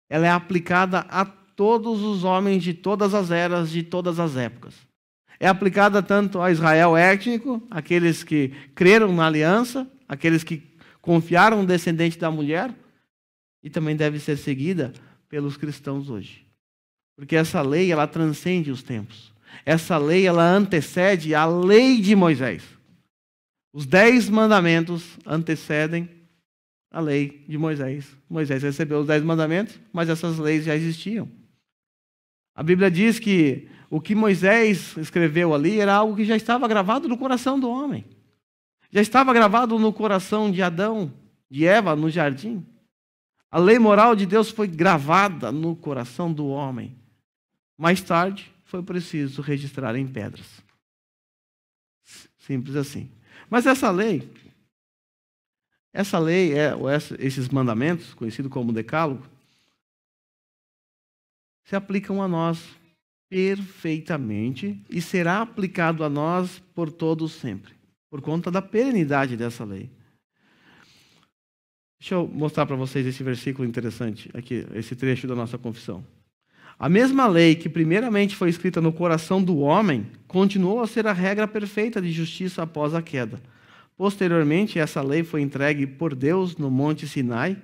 Ela é aplicada a todos os homens de todas as eras, de todas as épocas. É aplicada tanto a Israel étnico, aqueles que creram na aliança, aqueles que confiaram no descendente da mulher, e também deve ser seguida pelos cristãos hoje. Porque essa lei, ela transcende os tempos. Essa lei, ela antecede a lei de Moisés. Os 10 mandamentos antecedem a lei de Moisés. Moisés recebeu os 10 mandamentos, mas essas leis já existiam. A Bíblia diz que o que Moisés escreveu ali era algo que já estava gravado no coração do homem. Já estava gravado no coração de Adão, de Eva, no jardim. A lei moral de Deus foi gravada no coração do homem. Mais tarde, foi preciso registrar em pedras. Simples assim. Mas esses mandamentos, conhecidos como Decálogo, se aplicam a nós perfeitamente e será aplicado a nós por todos sempre, por conta da perenidade dessa lei. Deixa eu mostrar para vocês esse versículo interessante, aqui, esse trecho da nossa confissão. A mesma lei que primeiramente foi escrita no coração do homem, continuou a ser a regra perfeita de justiça após a queda. Posteriormente, essa lei foi entregue por Deus no Monte Sinai,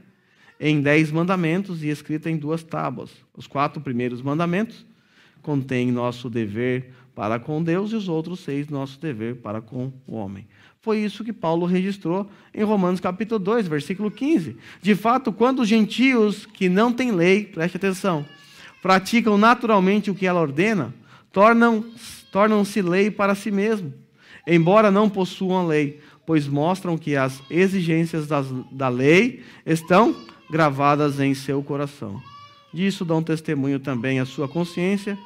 em 10 mandamentos e escrita em 2 tábuas. Os 4 primeiros mandamentos contêm nosso dever para com Deus e os outros 6 nosso dever para com o homem. Foi isso que Paulo registrou em Romanos capítulo 2, versículo 15. De fato, quando os gentios que não têm lei, preste atenção, praticam naturalmente o que ela ordena, tornam-se lei para si mesmo, embora não possuam lei, pois mostram que as exigências da lei estão gravadas em seu coração. Disso dão testemunho também a sua consciência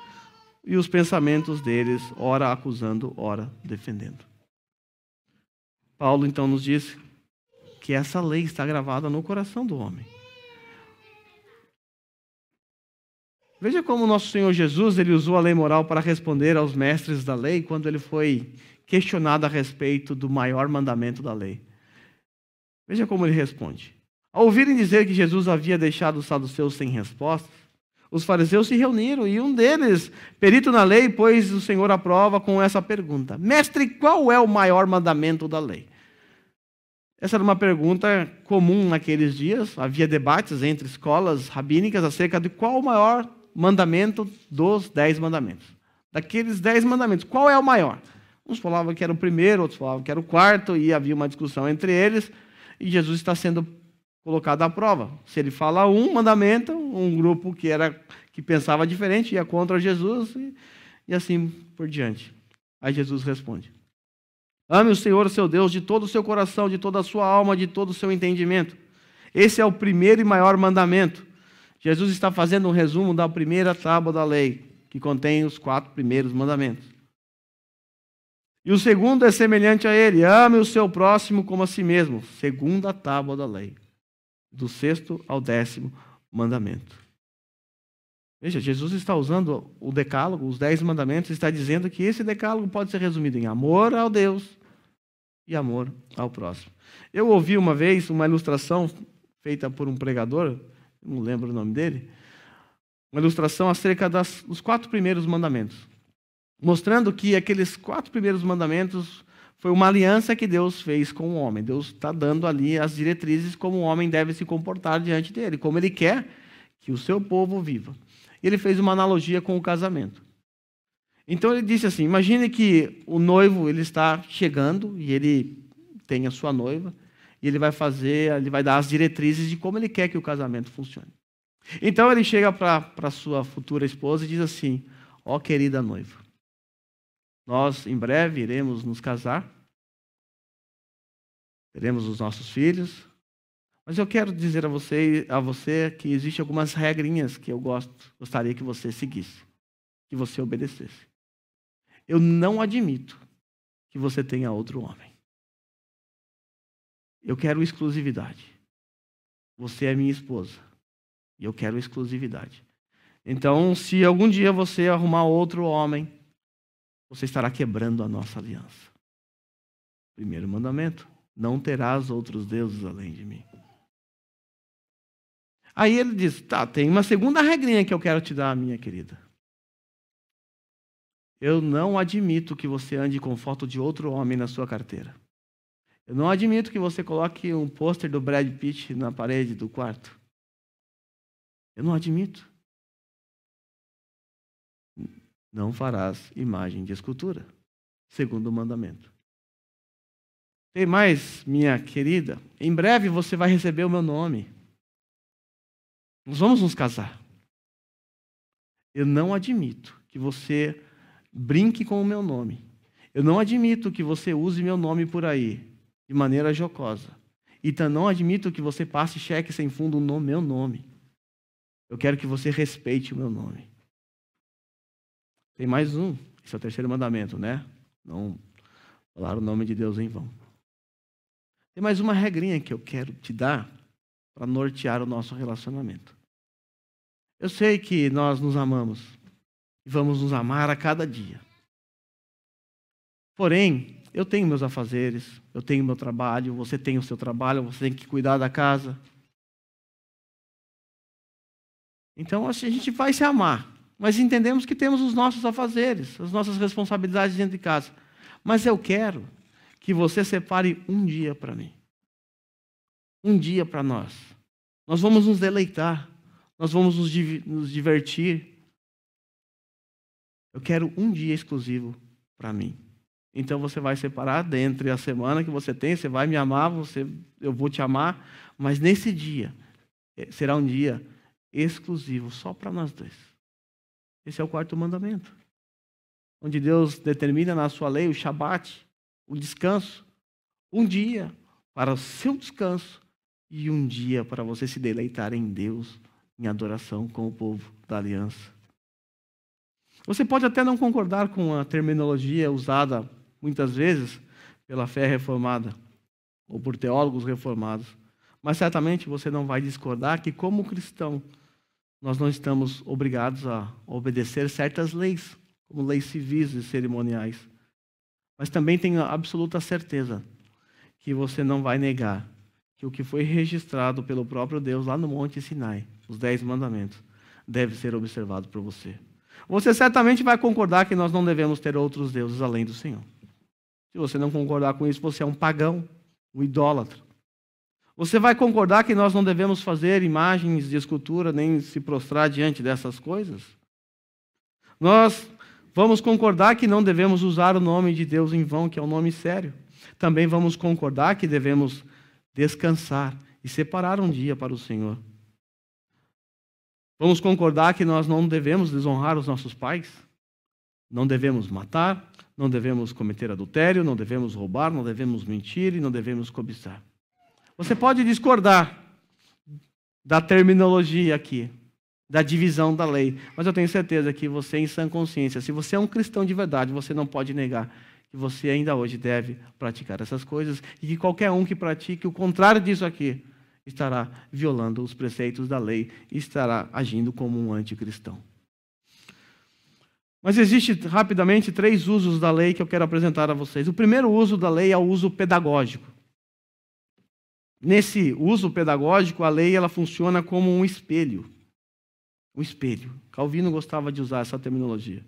e os pensamentos deles, ora acusando, ora defendendo. Paulo então nos diz que essa lei está gravada no coração do homem. Veja como o nosso Senhor Jesus ele usou a lei moral para responder aos mestres da lei quando ele foi questionado a respeito do maior mandamento da lei. Veja como ele responde. Ao ouvirem dizer que Jesus havia deixado os saduceus sem respostas, os fariseus se reuniram e um deles, perito na lei, pôs o Senhor à prova com essa pergunta: Mestre, qual é o maior mandamento da lei? Essa era uma pergunta comum naqueles dias. Havia debates entre escolas rabínicas acerca de qual o maior mandamento dos 10 mandamentos. Daqueles 10 mandamentos, qual é o maior? Uns falavam que era o primeiro, outros falavam que era o quarto, e havia uma discussão entre eles, e Jesus está sendo colocado à prova. Se ele fala um mandamento, um grupo que pensava diferente ia contra Jesus e assim por diante. Aí Jesus responde: Ame o Senhor, seu Deus, de todo o seu coração, de toda a sua alma, de todo o seu entendimento. Esse é o primeiro e maior mandamento. Jesus está fazendo um resumo da primeira tábua da lei, que contém os 4 primeiros mandamentos. E o segundo é semelhante a ele: ame o seu próximo como a si mesmo. Segunda tábua da lei. Do 6º ao 10º mandamento. Veja, Jesus está usando o decálogo, os 10 mandamentos, está dizendo que esse decálogo pode ser resumido em amor ao Deus e amor ao próximo. Eu ouvi uma vez uma ilustração feita por um pregador, não lembro o nome dele, uma ilustração acerca dos 4 primeiros mandamentos, mostrando que aqueles 4 primeiros mandamentos foi uma aliança que Deus fez com o homem. Deus está dando ali as diretrizes como o homem deve se comportar diante dele, como ele quer que o seu povo viva. Ele fez uma analogia com o casamento. Então ele disse assim: imagine que o noivo ele está chegando e ele tem a sua noiva e ele vai dar as diretrizes de como ele quer que o casamento funcione. Então ele chega para sua futura esposa e diz assim: ó querida noiva, nós em breve iremos nos casar, teremos os nossos filhos, mas eu quero dizer a você que existem algumas regrinhas que eu gostaria que você seguisse, que você obedecesse. Eu não admito que você tenha outro homem. Eu quero exclusividade. Você é minha esposa e eu quero exclusividade. Então, se algum dia você arrumar outro homem, você estará quebrando a nossa aliança. Primeiro mandamento: não terás outros deuses além de mim. Aí ele diz: tá, tem uma segunda regrinha que eu quero te dar, minha querida. Eu não admito que você ande com foto de outro homem na sua carteira. Eu não admito que você coloque um pôster do Brad Pitt na parede do quarto. Eu não admito. Não farás imagem de escultura. Segundo mandamento. Tem mais, minha querida? Em breve você vai receber o meu nome. Nós vamos nos casar. Eu não admito que você brinque com o meu nome. Eu não admito que você use meu nome por aí, de maneira jocosa. E não admito que você passe cheque sem fundo no meu nome. Eu quero que você respeite o meu nome. Tem mais um. Esse é o terceiro mandamento, né? Não falar o nome de Deus em vão. Tem mais uma regrinha que eu quero te dar para nortear o nosso relacionamento. Eu sei que nós nos amamos e vamos nos amar a cada dia. Porém, eu tenho meus afazeres, eu tenho meu trabalho, você tem o seu trabalho, você tem que cuidar da casa. Então, a gente vai se amar, mas entendemos que temos os nossos afazeres, as nossas responsabilidades dentro de casa. Mas eu quero que você separe um dia para mim. Um dia para nós. Nós vamos nos deleitar, nós vamos nos divertir. Eu quero um dia exclusivo para mim. Então você vai separar dentre a semana que você tem, você vai me amar, eu vou te amar, mas nesse dia será um dia exclusivo só para nós dois. Esse é o quarto mandamento. Onde Deus determina na sua lei o Shabat, o descanso. Um dia para o seu descanso e um dia para você se deleitar em Deus, em adoração com o povo da aliança. Você pode até não concordar com a terminologia usada muitas vezes pela fé reformada ou por teólogos reformados, mas certamente você não vai discordar que, como cristão, nós não estamos obrigados a obedecer certas leis, como leis civis e cerimoniais. Mas também tenho a absoluta certeza que você não vai negar que o que foi registrado pelo próprio Deus lá no Monte Sinai, os 10 mandamentos, deve ser observado por você. Você certamente vai concordar que nós não devemos ter outros deuses além do Senhor. Se você não concordar com isso, você é um pagão, um idólatra. Você vai concordar que nós não devemos fazer imagens de escultura, nem se prostrar diante dessas coisas? Nós vamos concordar que não devemos usar o nome de Deus em vão, que é um nome sério. Também vamos concordar que devemos descansar e separar um dia para o Senhor. Vamos concordar que nós não devemos desonrar os nossos pais? Não devemos matar, não devemos cometer adultério, não devemos roubar, não devemos mentir e não devemos cobiçar. Você pode discordar da terminologia aqui, da divisão da lei, mas eu tenho certeza que você, em sã consciência, se você é um cristão de verdade, você não pode negar que você ainda hoje deve praticar essas coisas e que qualquer um que pratique o contrário disso aqui estará violando os preceitos da lei e estará agindo como um anticristão. Mas existe, rapidamente, 3 usos da lei que eu quero apresentar a vocês. O primeiro uso da lei é o uso pedagógico. Nesse uso pedagógico, a lei ela funciona como um espelho. Um espelho. Calvino gostava de usar essa terminologia.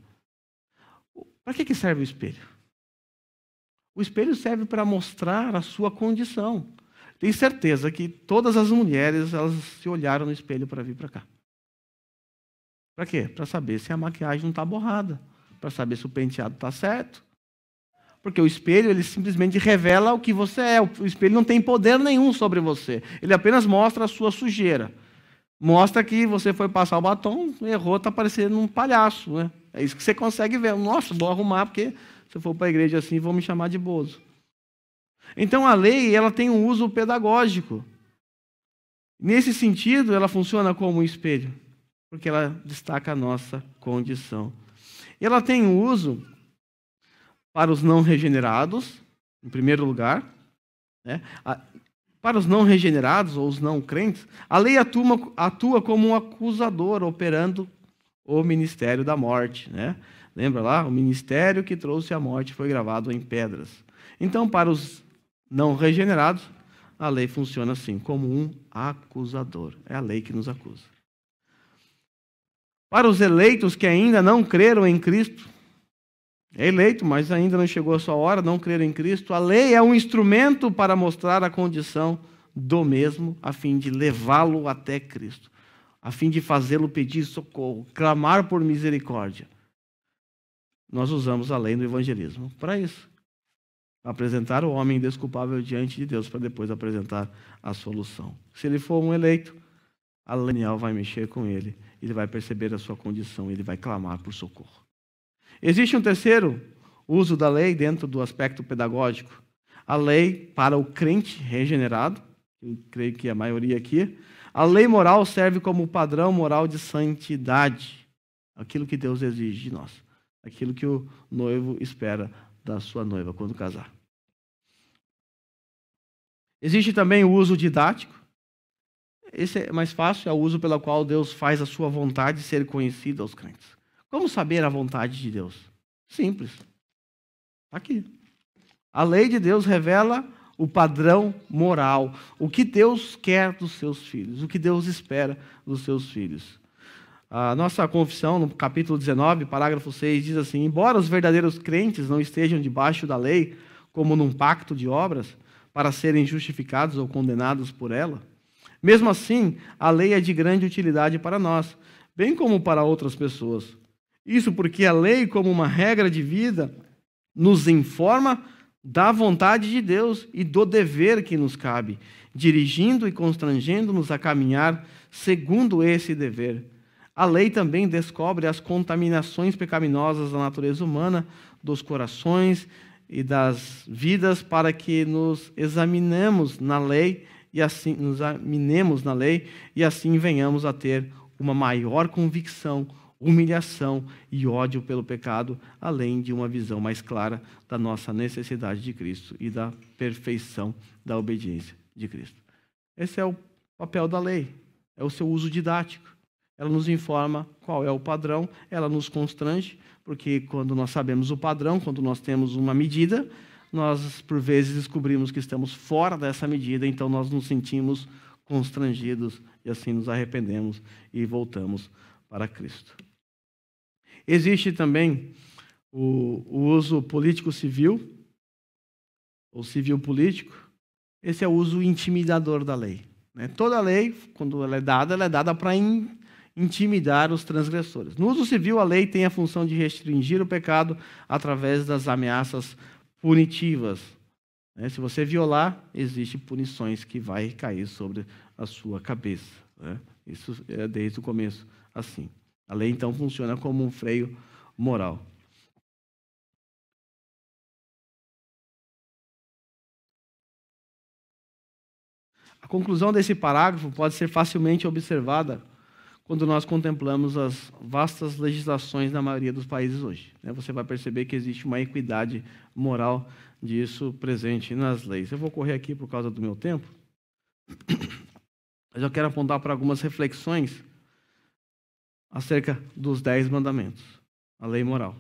Para que serve o espelho? O espelho serve para mostrar a sua condição. Tenho certeza que todas as mulheres elas se olharam no espelho para vir para cá. Para quê? Para saber se a maquiagem não está borrada, para saber se o penteado está certo. Porque o espelho ele simplesmente revela o que você é. O espelho não tem poder nenhum sobre você. Ele apenas mostra a sua sujeira. Mostra que você foi passar o batom, errou, está parecendo um palhaço. Né? É isso que você consegue ver. Nossa, vou arrumar, porque se eu for para a igreja assim, vão me chamar de bozo. Então, a lei ela tem um uso pedagógico. Nesse sentido, ela funciona como um espelho, porque ela destaca a nossa condição. E ela tem um uso para os não regenerados, em primeiro lugar. Né? Para os não regenerados, ou os não crentes, a lei atua como um acusador, operando o ministério da morte. Né? Lembra lá? O ministério que trouxe a morte foi gravado em pedras. Então, para os não regenerados, a lei funciona assim, como um acusador. É a lei que nos acusa. Para os eleitos que ainda não creram em Cristo, é eleito, mas ainda não chegou a sua hora, não creram em Cristo, a lei é um instrumento para mostrar a condição do mesmo, a fim de levá-lo até Cristo, a fim de fazê-lo pedir socorro, clamar por misericórdia. Nós usamos a lei no evangelismo para isso. apresentar o homem desculpável diante de Deus para depois apresentar a solução. Se ele for um eleito, a lei vai mexer com ele, ele vai perceber a sua condição, ele vai clamar por socorro. Existe um terceiro uso da lei dentro do aspecto pedagógico. A lei para o crente regenerado, eu creio que a maioria aqui, a lei moral serve como padrão moral de santidade, aquilo que Deus exige de nós, aquilo que o noivo espera da sua noiva quando casar. Existe também o uso didático. Esse é mais fácil, é o uso pelo qual Deus faz a sua vontade ser conhecida aos crentes. Como saber a vontade de Deus? Simples. Aqui. A lei de Deus revela o padrão moral, o que Deus quer dos seus filhos, o que Deus espera dos seus filhos. A nossa confissão, no capítulo 19, parágrafo 6, diz assim: embora os verdadeiros crentes não estejam debaixo da lei, como num pacto de obras, para serem justificados ou condenados por ela, mesmo assim, a lei é de grande utilidade para nós, bem como para outras pessoas. Isso porque a lei, como uma regra de vida, nos informa da vontade de Deus e do dever que nos cabe, dirigindo e constrangendo-nos a caminhar segundo esse dever. A lei também descobre as contaminações pecaminosas da natureza humana, dos corações e das vidas, para que nos examinemos na lei e assim venhamos a ter uma maior convicção, humilhação e ódio pelo pecado, além de uma visão mais clara da nossa necessidade de Cristo e da perfeição da obediência de Cristo. Esse é o papel da lei, é o seu uso didático. Ela nos informa qual é o padrão, ela nos constrange, porque quando nós sabemos o padrão, quando nós temos uma medida, nós, por vezes, descobrimos que estamos fora dessa medida, então nós nos sentimos constrangidos e assim nos arrependemos e voltamos para Cristo. Existe também o uso político-civil, ou civil-político. Esse é o uso intimidador da lei. Toda lei, quando ela é dada para intimidar os transgressores. No uso civil, a lei tem a função de restringir o pecado através das ameaças punitivas. Se você violar, existem punições que vai cair sobre a sua cabeça. Isso é desde o começo assim. A lei, então, funciona como um freio moral. A conclusão desse parágrafo pode ser facilmente observada quando nós contemplamos as vastas legislações na maioria dos países hoje. Você vai perceber que existe uma equidade moral disso presente nas leis. Eu vou correr aqui por causa do meu tempo, mas eu quero apontar para algumas reflexões acerca dos 10 mandamentos, a lei moral.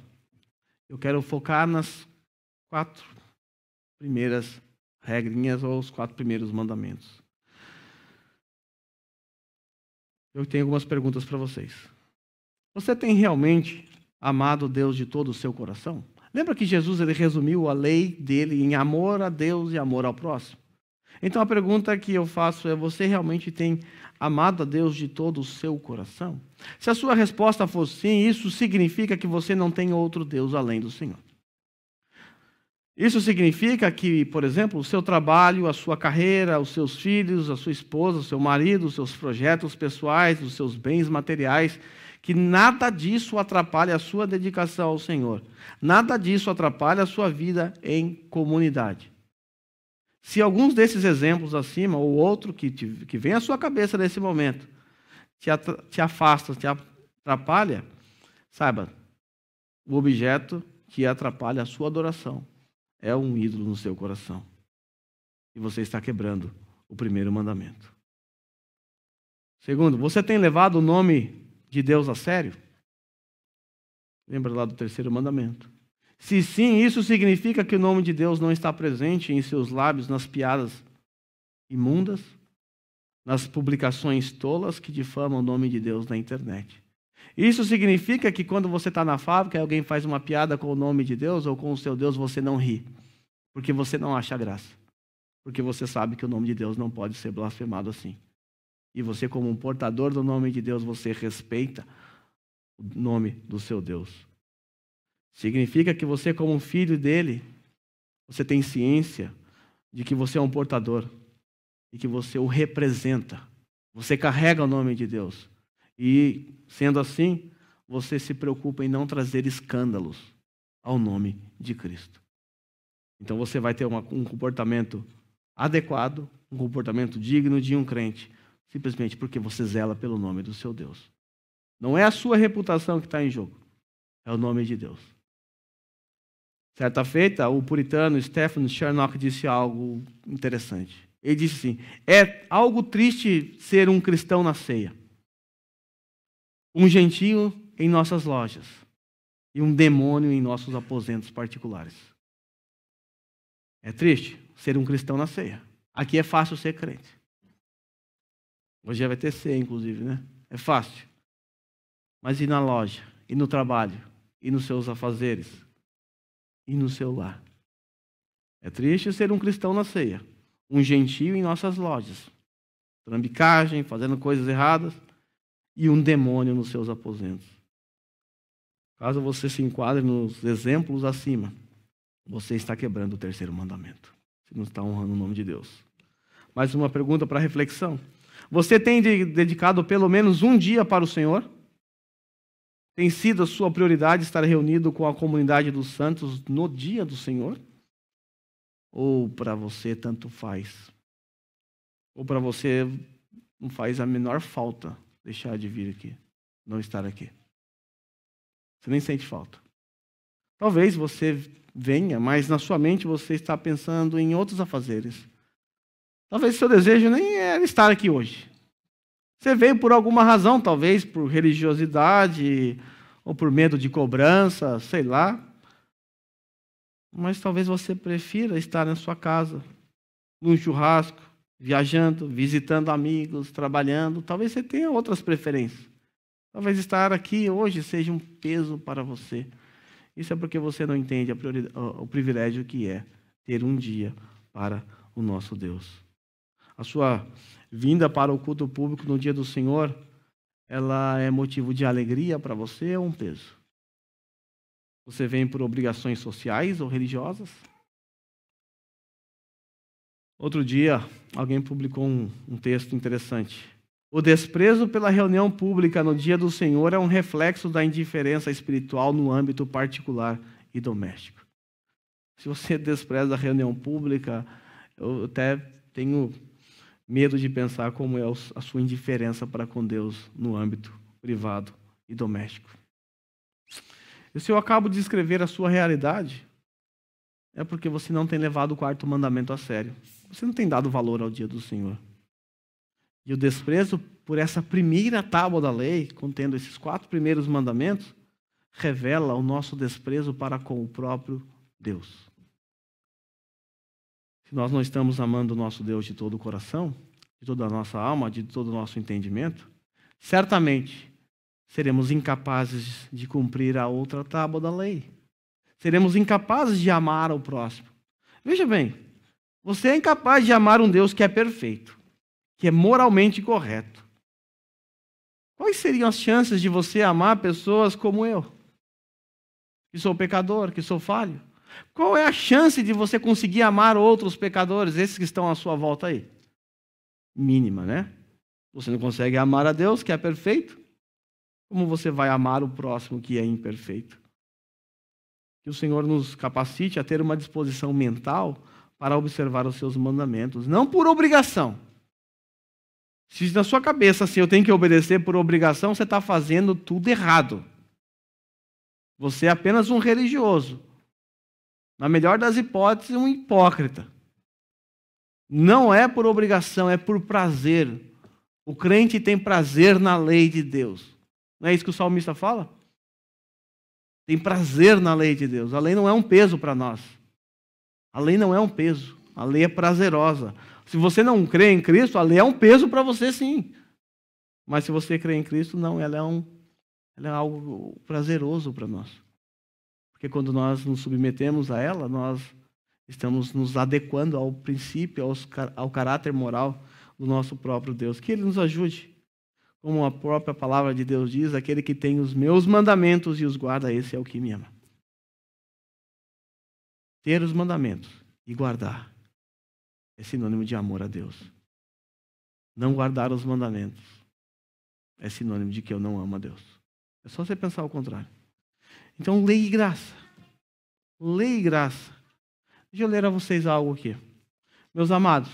Eu quero focar nas 4 primeiras regrinhas ou os 4 primeiros mandamentos. Eu tenho algumas perguntas para vocês. Você tem realmente amado Deus de todo o seu coração? Lembra que Jesus ele resumiu a lei dele em amor a Deus e amor ao próximo? Então a pergunta que eu faço é: você realmente tem amado a Deus de todo o seu coração? Se a sua resposta for sim, isso significa que você não tem outro Deus além do Senhor. Isso significa que, por exemplo, o seu trabalho, a sua carreira, os seus filhos, a sua esposa, o seu marido, os seus projetos pessoais, os seus bens materiais, que nada disso atrapalhe a sua dedicação ao Senhor. Nada disso atrapalha a sua vida em comunidade. Se alguns desses exemplos acima, ou outro que vem à sua cabeça nesse momento, te afasta, te atrapalha, saiba, o objeto que atrapalha a sua adoração é um ídolo no seu coração. E você está quebrando o primeiro mandamento. Segundo, você tem levado o nome de Deus a sério? Lembra lá do terceiro mandamento. Se sim, isso significa que o nome de Deus não está presente em seus lábios nas piadas imundas, nas publicações tolas que difamam o nome de Deus na internet. Isso significa que quando você está na fábrica e alguém faz uma piada com o nome de Deus ou com o seu Deus, você não ri, porque você não acha graça, porque você sabe que o nome de Deus não pode ser blasfemado assim. E você, como um portador do nome de Deus, você respeita o nome do seu Deus. Significa que você, como um filho dele, Você tem ciência de que você é um portador e que você o representa. Você carrega o nome de Deus. E, sendo assim, você se preocupa em não trazer escândalos ao nome de Cristo. Então você vai ter um comportamento adequado, um comportamento digno de um crente, simplesmente porque você zela pelo nome do seu Deus. Não é a sua reputação que está em jogo, é o nome de Deus. Certa feita, o puritano Stephen Charnock disse algo interessante. Ele disse assim: é algo triste ser um cristão na ceia, um gentio em nossas lojas e um demônio em nossos aposentos particulares. É triste ser um cristão na ceia. Aqui é fácil ser crente. Hoje já vai ter ceia, inclusive, né? É fácil. Mas e na loja? E no trabalho? E nos seus afazeres? E no seu lar? É triste ser um cristão na ceia. Um gentio em nossas lojas. Trambicagem, fazendo coisas erradas. E um demônio nos seus aposentos. Caso você se enquadre nos exemplos acima, você está quebrando o terceiro mandamento. Você não está honrando o nome de Deus. Mais uma pergunta para reflexão. Você tem dedicado pelo menos um dia para o Senhor? Tem sido a sua prioridade estar reunido com a comunidade dos santos no dia do Senhor? Ou para você tanto faz? Ou para você não faz a menor falta deixar de vir aqui, não estar aqui? Você nem sente falta. Talvez você venha, mas na sua mente você está pensando em outros afazeres. Talvez seu desejo nem era estar aqui hoje. Você veio por alguma razão, talvez por religiosidade, ou por medo de cobrança, sei lá. Mas talvez você prefira estar na sua casa, num churrasco, viajando, visitando amigos, trabalhando. Talvez você tenha outras preferências. Talvez estar aqui hoje seja um peso para você. Isso é porque você não entende o privilégio que é ter um dia para o nosso Deus. A sua vinda para o culto público no dia do Senhor, ela é motivo de alegria para você ou um peso? Você vem por obrigações sociais ou religiosas? Outro dia, alguém publicou um texto interessante. O desprezo pela reunião pública no dia do Senhor é um reflexo da indiferença espiritual no âmbito particular e doméstico. Se você despreza a reunião pública, eu até tenho medo de pensar como é a sua indiferença para com Deus no âmbito privado e doméstico. E se eu acabo de escrever a sua realidade, é porque você não tem levado o quarto mandamento a sério. Você não tem dado valor ao dia do Senhor. E o desprezo por essa primeira tábua da lei, contendo esses 4 primeiros mandamentos, revela o nosso desprezo para com o próprio Deus. Se nós não estamos amando o nosso Deus de todo o coração, de toda a nossa alma, de todo o nosso entendimento, certamente seremos incapazes de cumprir a outra tábua da lei. Seremos incapazes de amar ao próximo. Veja bem, você é incapaz de amar um Deus que é perfeito, que é moralmente correto. Quais seriam as chances de você amar pessoas como eu, que sou pecador, que sou falho? Qual é a chance de você conseguir amar outros pecadores, esses que estão à sua volta aí? Mínima, né? Você não consegue amar a Deus, que é perfeito. Como você vai amar o próximo, que é imperfeito? Que o Senhor nos capacite a ter uma disposição mental para observar os seus mandamentos, não por obrigação. Se na sua cabeça assim, eu tenho que obedecer por obrigação, você está fazendo tudo errado. Você é apenas um religioso. Na melhor das hipóteses, um hipócrita. Não é por obrigação, é por prazer. O crente tem prazer na lei de Deus. Não é isso que o salmista fala? Tem prazer na lei de Deus. A lei não é um peso para nós. A lei não é um peso. A lei é prazerosa. Se você não crê em Cristo, a lei é um peso para você, sim. Mas se você crê em Cristo, não, ela é algo prazeroso para nós. Porque quando nós nos submetemos a ela, nós estamos nos adequando ao princípio, ao caráter moral do nosso próprio Deus. Que Ele nos ajude. Como a própria palavra de Deus diz, aquele que tem os meus mandamentos e os guarda, esse é o que me ama. Ter os mandamentos E guardar é sinônimo de amor a Deus. Não guardar os mandamentos é sinônimo de que eu não amo a Deus. É só você pensar o contrário. Então, lei e graça. Lei e graça. Deixa eu ler a vocês algo aqui. Meus amados,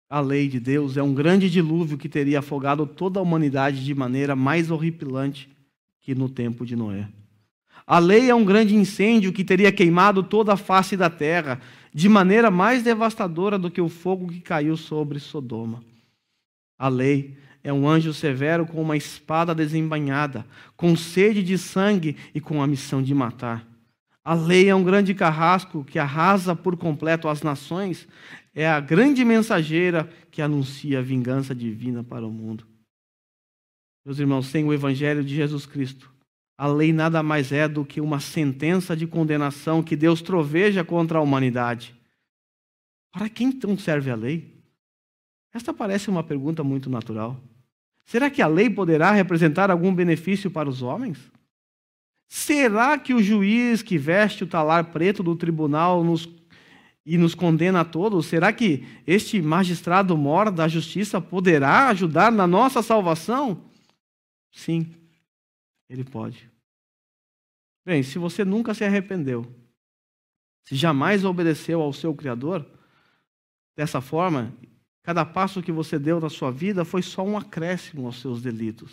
a lei de Deus é um grande dilúvio que teria afogado toda a humanidade de maneira mais horripilante que no tempo de Noé. A lei é um grande incêndio que teria queimado toda a face da terra, de maneira mais devastadora do que o fogo que caiu sobre Sodoma. A lei é um anjo severo com uma espada desembainhada, com sede de sangue e com a missão de matar. A lei é um grande carrasco que arrasa por completo as nações, é a grande mensageira que anuncia a vingança divina para o mundo. Meus irmãos, sem o Evangelho de Jesus Cristo, a lei nada mais é do que uma sentença de condenação que Deus troveja contra a humanidade. Para quem então serve a lei? Esta parece uma pergunta muito natural. Será que a lei poderá representar algum benefício para os homens? Será que o juiz que veste o talar preto do tribunal nos condena a todos? Será que este magistrado mor da justiça poderá ajudar na nossa salvação? Sim, ele pode. Bem, se você nunca se arrependeu, se jamais obedeceu ao seu Criador, dessa forma, cada passo que você deu na sua vida foi só um acréscimo aos seus delitos.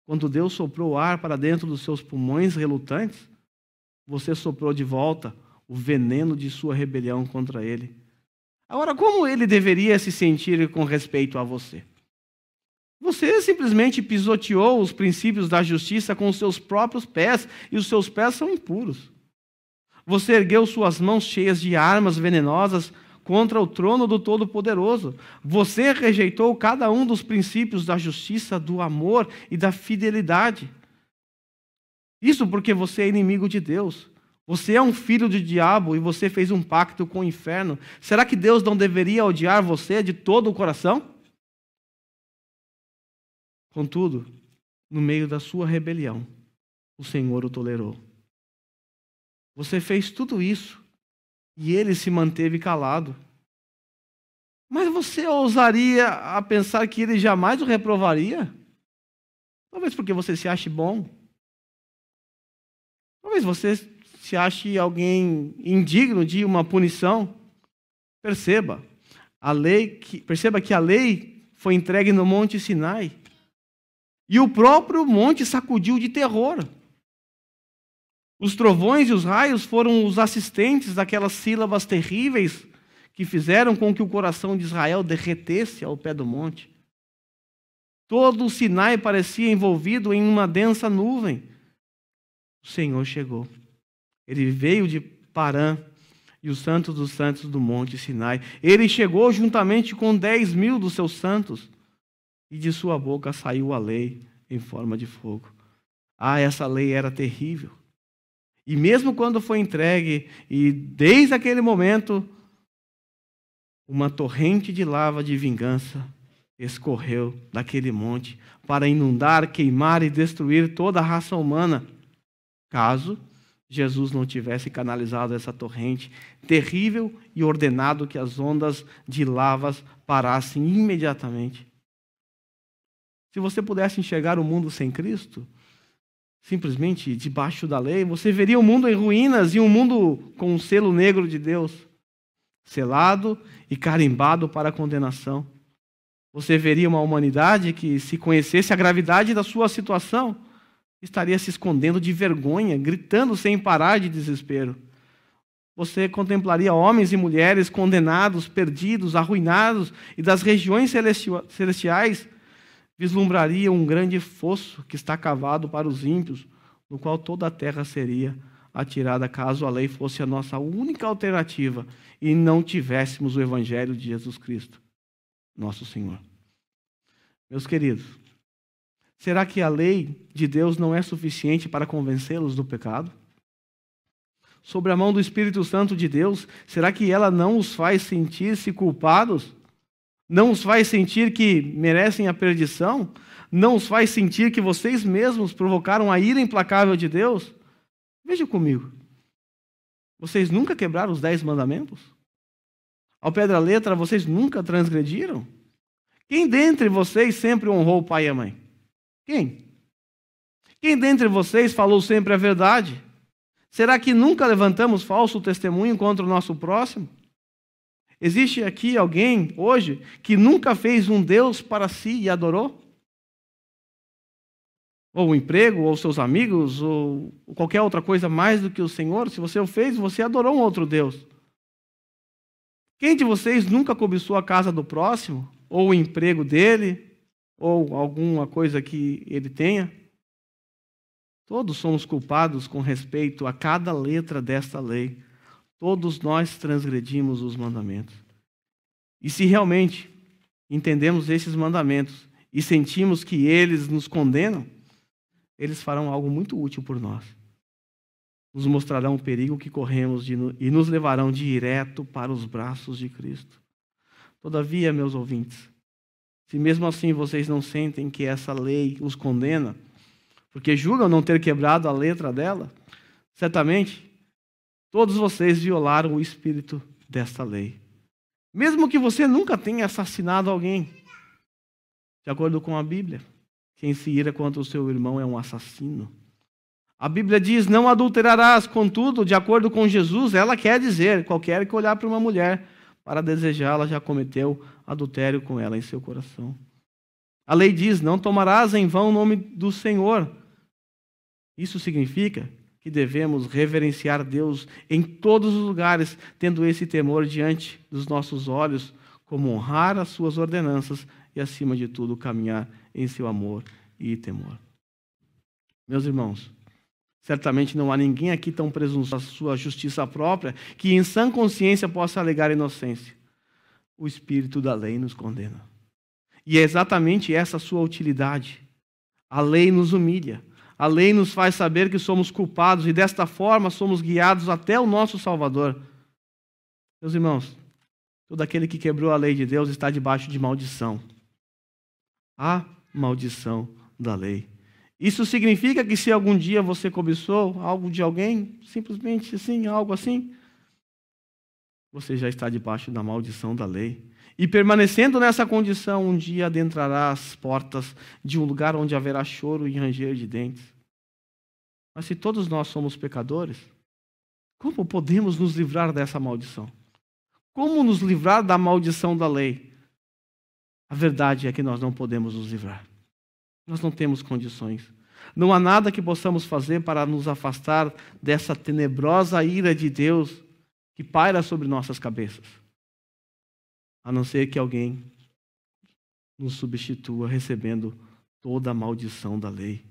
Quando Deus soprou ar para dentro dos seus pulmões relutantes, você soprou de volta o veneno de sua rebelião contra Ele. Agora, como Ele deveria se sentir com respeito a você? Você simplesmente pisoteou os princípios da justiça com os seus próprios pés, e os seus pés são impuros. Você ergueu suas mãos cheias de armas venenosas contra o trono do Todo-Poderoso. Você rejeitou cada um dos princípios da justiça, do amor e da fidelidade. Isso porque você é inimigo de Deus. Você é um filho do diabo e você fez um pacto com o inferno. Será que Deus não deveria odiar você de todo o coração? Contudo, no meio da sua rebelião, o Senhor o tolerou. Você fez tudo isso e ele se manteve calado. Mas você ousaria a pensar que ele jamais o reprovaria? Talvez porque você se ache bom. Talvez você se ache alguém indigno de uma punição. Perceba que a lei foi entregue no Monte Sinai. E o próprio monte sacudiu de terror. Os trovões e os raios foram os assistentes daquelas sílabas terríveis que fizeram com que o coração de Israel derretesse ao pé do monte. Todo o Sinai parecia envolvido em uma densa nuvem. O Senhor chegou. Ele veio de Parã e os santos dos santos do monte Sinai. Ele chegou juntamente com 10.000 dos seus santos. E de sua boca saiu a lei em forma de fogo. Essa lei era terrível. E mesmo quando foi entregue, e desde aquele momento, uma torrente de lava de vingança escorreu daquele monte para inundar, queimar e destruir toda a raça humana, caso Jesus não tivesse canalizado essa torrente terrível e ordenado que as ondas de lavas parassem imediatamente. Se você pudesse enxergar o mundo sem Cristo, simplesmente debaixo da lei, você veria um mundo em ruínas e um mundo com um selo negro de Deus, selado e carimbado para a condenação. Você veria uma humanidade que, se conhecesse a gravidade da sua situação, estaria se escondendo de vergonha, gritando sem parar de desespero. Você contemplaria homens e mulheres condenados, perdidos, arruinados, e das regiões celestiais vislumbraria um grande fosso que está cavado para os ímpios, no qual toda a terra seria atirada caso a lei fosse a nossa única alternativa e não tivéssemos o Evangelho de Jesus Cristo, nosso Senhor. Meus queridos, será que a lei de Deus não é suficiente para convencê-los do pecado? Sobre a mão do Espírito Santo de Deus, será que ela não os faz sentir-se culpados? Não os faz sentir que merecem a perdição? Não os faz sentir que vocês mesmos provocaram a ira implacável de Deus? Veja comigo. Vocês nunca quebraram os 10 mandamentos? Ao pé da letra, vocês nunca transgrediram? Quem dentre vocês sempre honrou o pai e a mãe? Quem? Quem dentre vocês falou sempre a verdade? Será que nunca levantamos falso testemunho contra o nosso próximo? Existe aqui alguém hoje que nunca fez um Deus para si e adorou? Ou o emprego, ou seus amigos, ou qualquer outra coisa mais do que o Senhor? Se você o fez, você adorou um outro Deus. Quem de vocês nunca cobiçou a casa do próximo? Ou o emprego dele? Ou alguma coisa que ele tenha? Todos somos culpados com respeito a cada letra desta lei. Todos nós transgredimos os mandamentos. E se realmente entendemos esses mandamentos e sentimos que eles nos condenam, eles farão algo muito útil por nós. Nos mostrarão o perigo que corremos e nos levarão direto para os braços de Cristo. Todavia, meus ouvintes, se mesmo assim vocês não sentem que essa lei os condena, porque julgam não ter quebrado a letra dela, certamente todos vocês violaram o espírito desta lei. Mesmo que você nunca tenha assassinado alguém, de acordo com a Bíblia, quem se ira contra o seu irmão é um assassino. A Bíblia diz, não adulterarás, contudo, de acordo com Jesus, ela quer dizer, qualquer que olhar para uma mulher para desejá-la já cometeu adultério com ela em seu coração. A lei diz, não tomarás em vão o nome do Senhor. Isso significa que devemos reverenciar Deus em todos os lugares, tendo esse temor diante dos nossos olhos, como honrar as suas ordenanças e, acima de tudo, caminhar em seu amor e temor. Meus irmãos, certamente não há ninguém aqui tão presunçoso à sua justiça própria que em sã consciência possa alegar inocência. O espírito da lei nos condena. E é exatamente essa a sua utilidade. A lei nos humilha. A lei nos faz saber que somos culpados e desta forma somos guiados até o nosso Salvador. Meus irmãos, todo aquele que quebrou a lei de Deus está debaixo de maldição. A maldição da lei. Isso significa que se algum dia você cobiçou algo de alguém, simplesmente assim, algo assim, você já está debaixo da maldição da lei. E permanecendo nessa condição, um dia adentrará as portas de um lugar onde haverá choro e ranger de dentes. Mas se todos nós somos pecadores, como podemos nos livrar dessa maldição? Como nos livrar da maldição da lei? A verdade é que nós não podemos nos livrar. Nós não temos condições. Não há nada que possamos fazer para nos afastar dessa tenebrosa ira de Deus que paira sobre nossas cabeças. A não ser que alguém nos substitua recebendo toda a maldição da lei.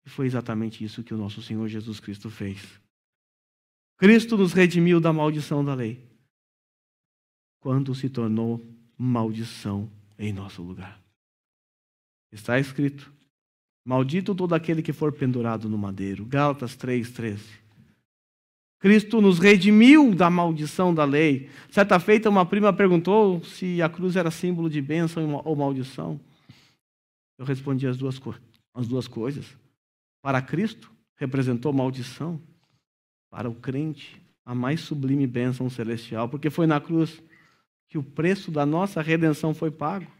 E foi exatamente isso que o nosso Senhor Jesus Cristo fez. Cristo nos redimiu da maldição da lei quando se tornou maldição em nosso lugar. Está escrito, maldito todo aquele que for pendurado no madeiro. Gálatas 3:13. Cristo nos redimiu da maldição da lei. Certa feita, uma prima perguntou se a cruz era símbolo de bênção ou maldição. Eu respondi as duas coisas. Para Cristo, representou maldição. Para o crente, a mais sublime bênção celestial, porque foi na cruz que o preço da nossa redenção foi pago.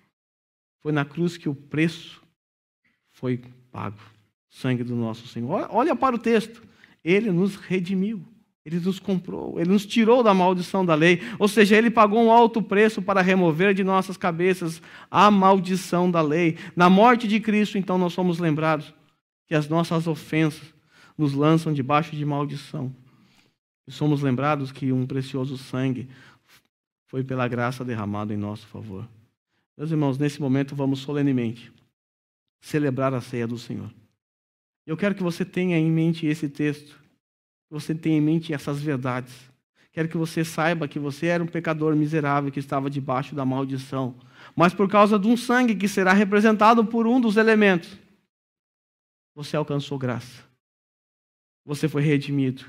Foi na cruz que o preço foi pago. Sangue do nosso Senhor. Olha para o texto. Ele nos redimiu. Ele nos comprou. Ele nos tirou da maldição da lei. Ou seja, Ele pagou um alto preço para remover de nossas cabeças a maldição da lei. Na morte de Cristo, então, nós somos lembrados que as nossas ofensas nos lançam debaixo de maldição. E somos lembrados que um precioso sangue foi pela graça derramado em nosso favor. Meus irmãos, nesse momento vamos solenemente celebrar a ceia do Senhor. Eu quero que você tenha em mente esse texto, que você tenha em mente essas verdades. Quero que você saiba que você era um pecador miserável que estava debaixo da maldição, mas por causa de um sangue que será representado por um dos elementos, você alcançou graça. Você foi redimido.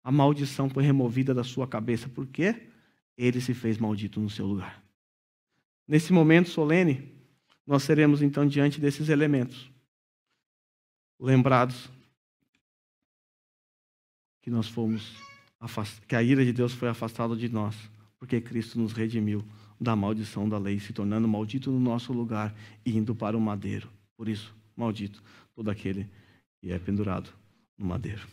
A maldição foi removida da sua cabeça. Por quê? Ele se fez maldito no seu lugar. Nesse momento solene, nós seremos então diante desses elementos, lembrados que nós fomos que a ira de Deus foi afastada de nós, porque Cristo nos redimiu da maldição da lei, se tornando maldito no nosso lugar e indo para o madeiro. Por isso, maldito todo aquele que é pendurado no madeiro.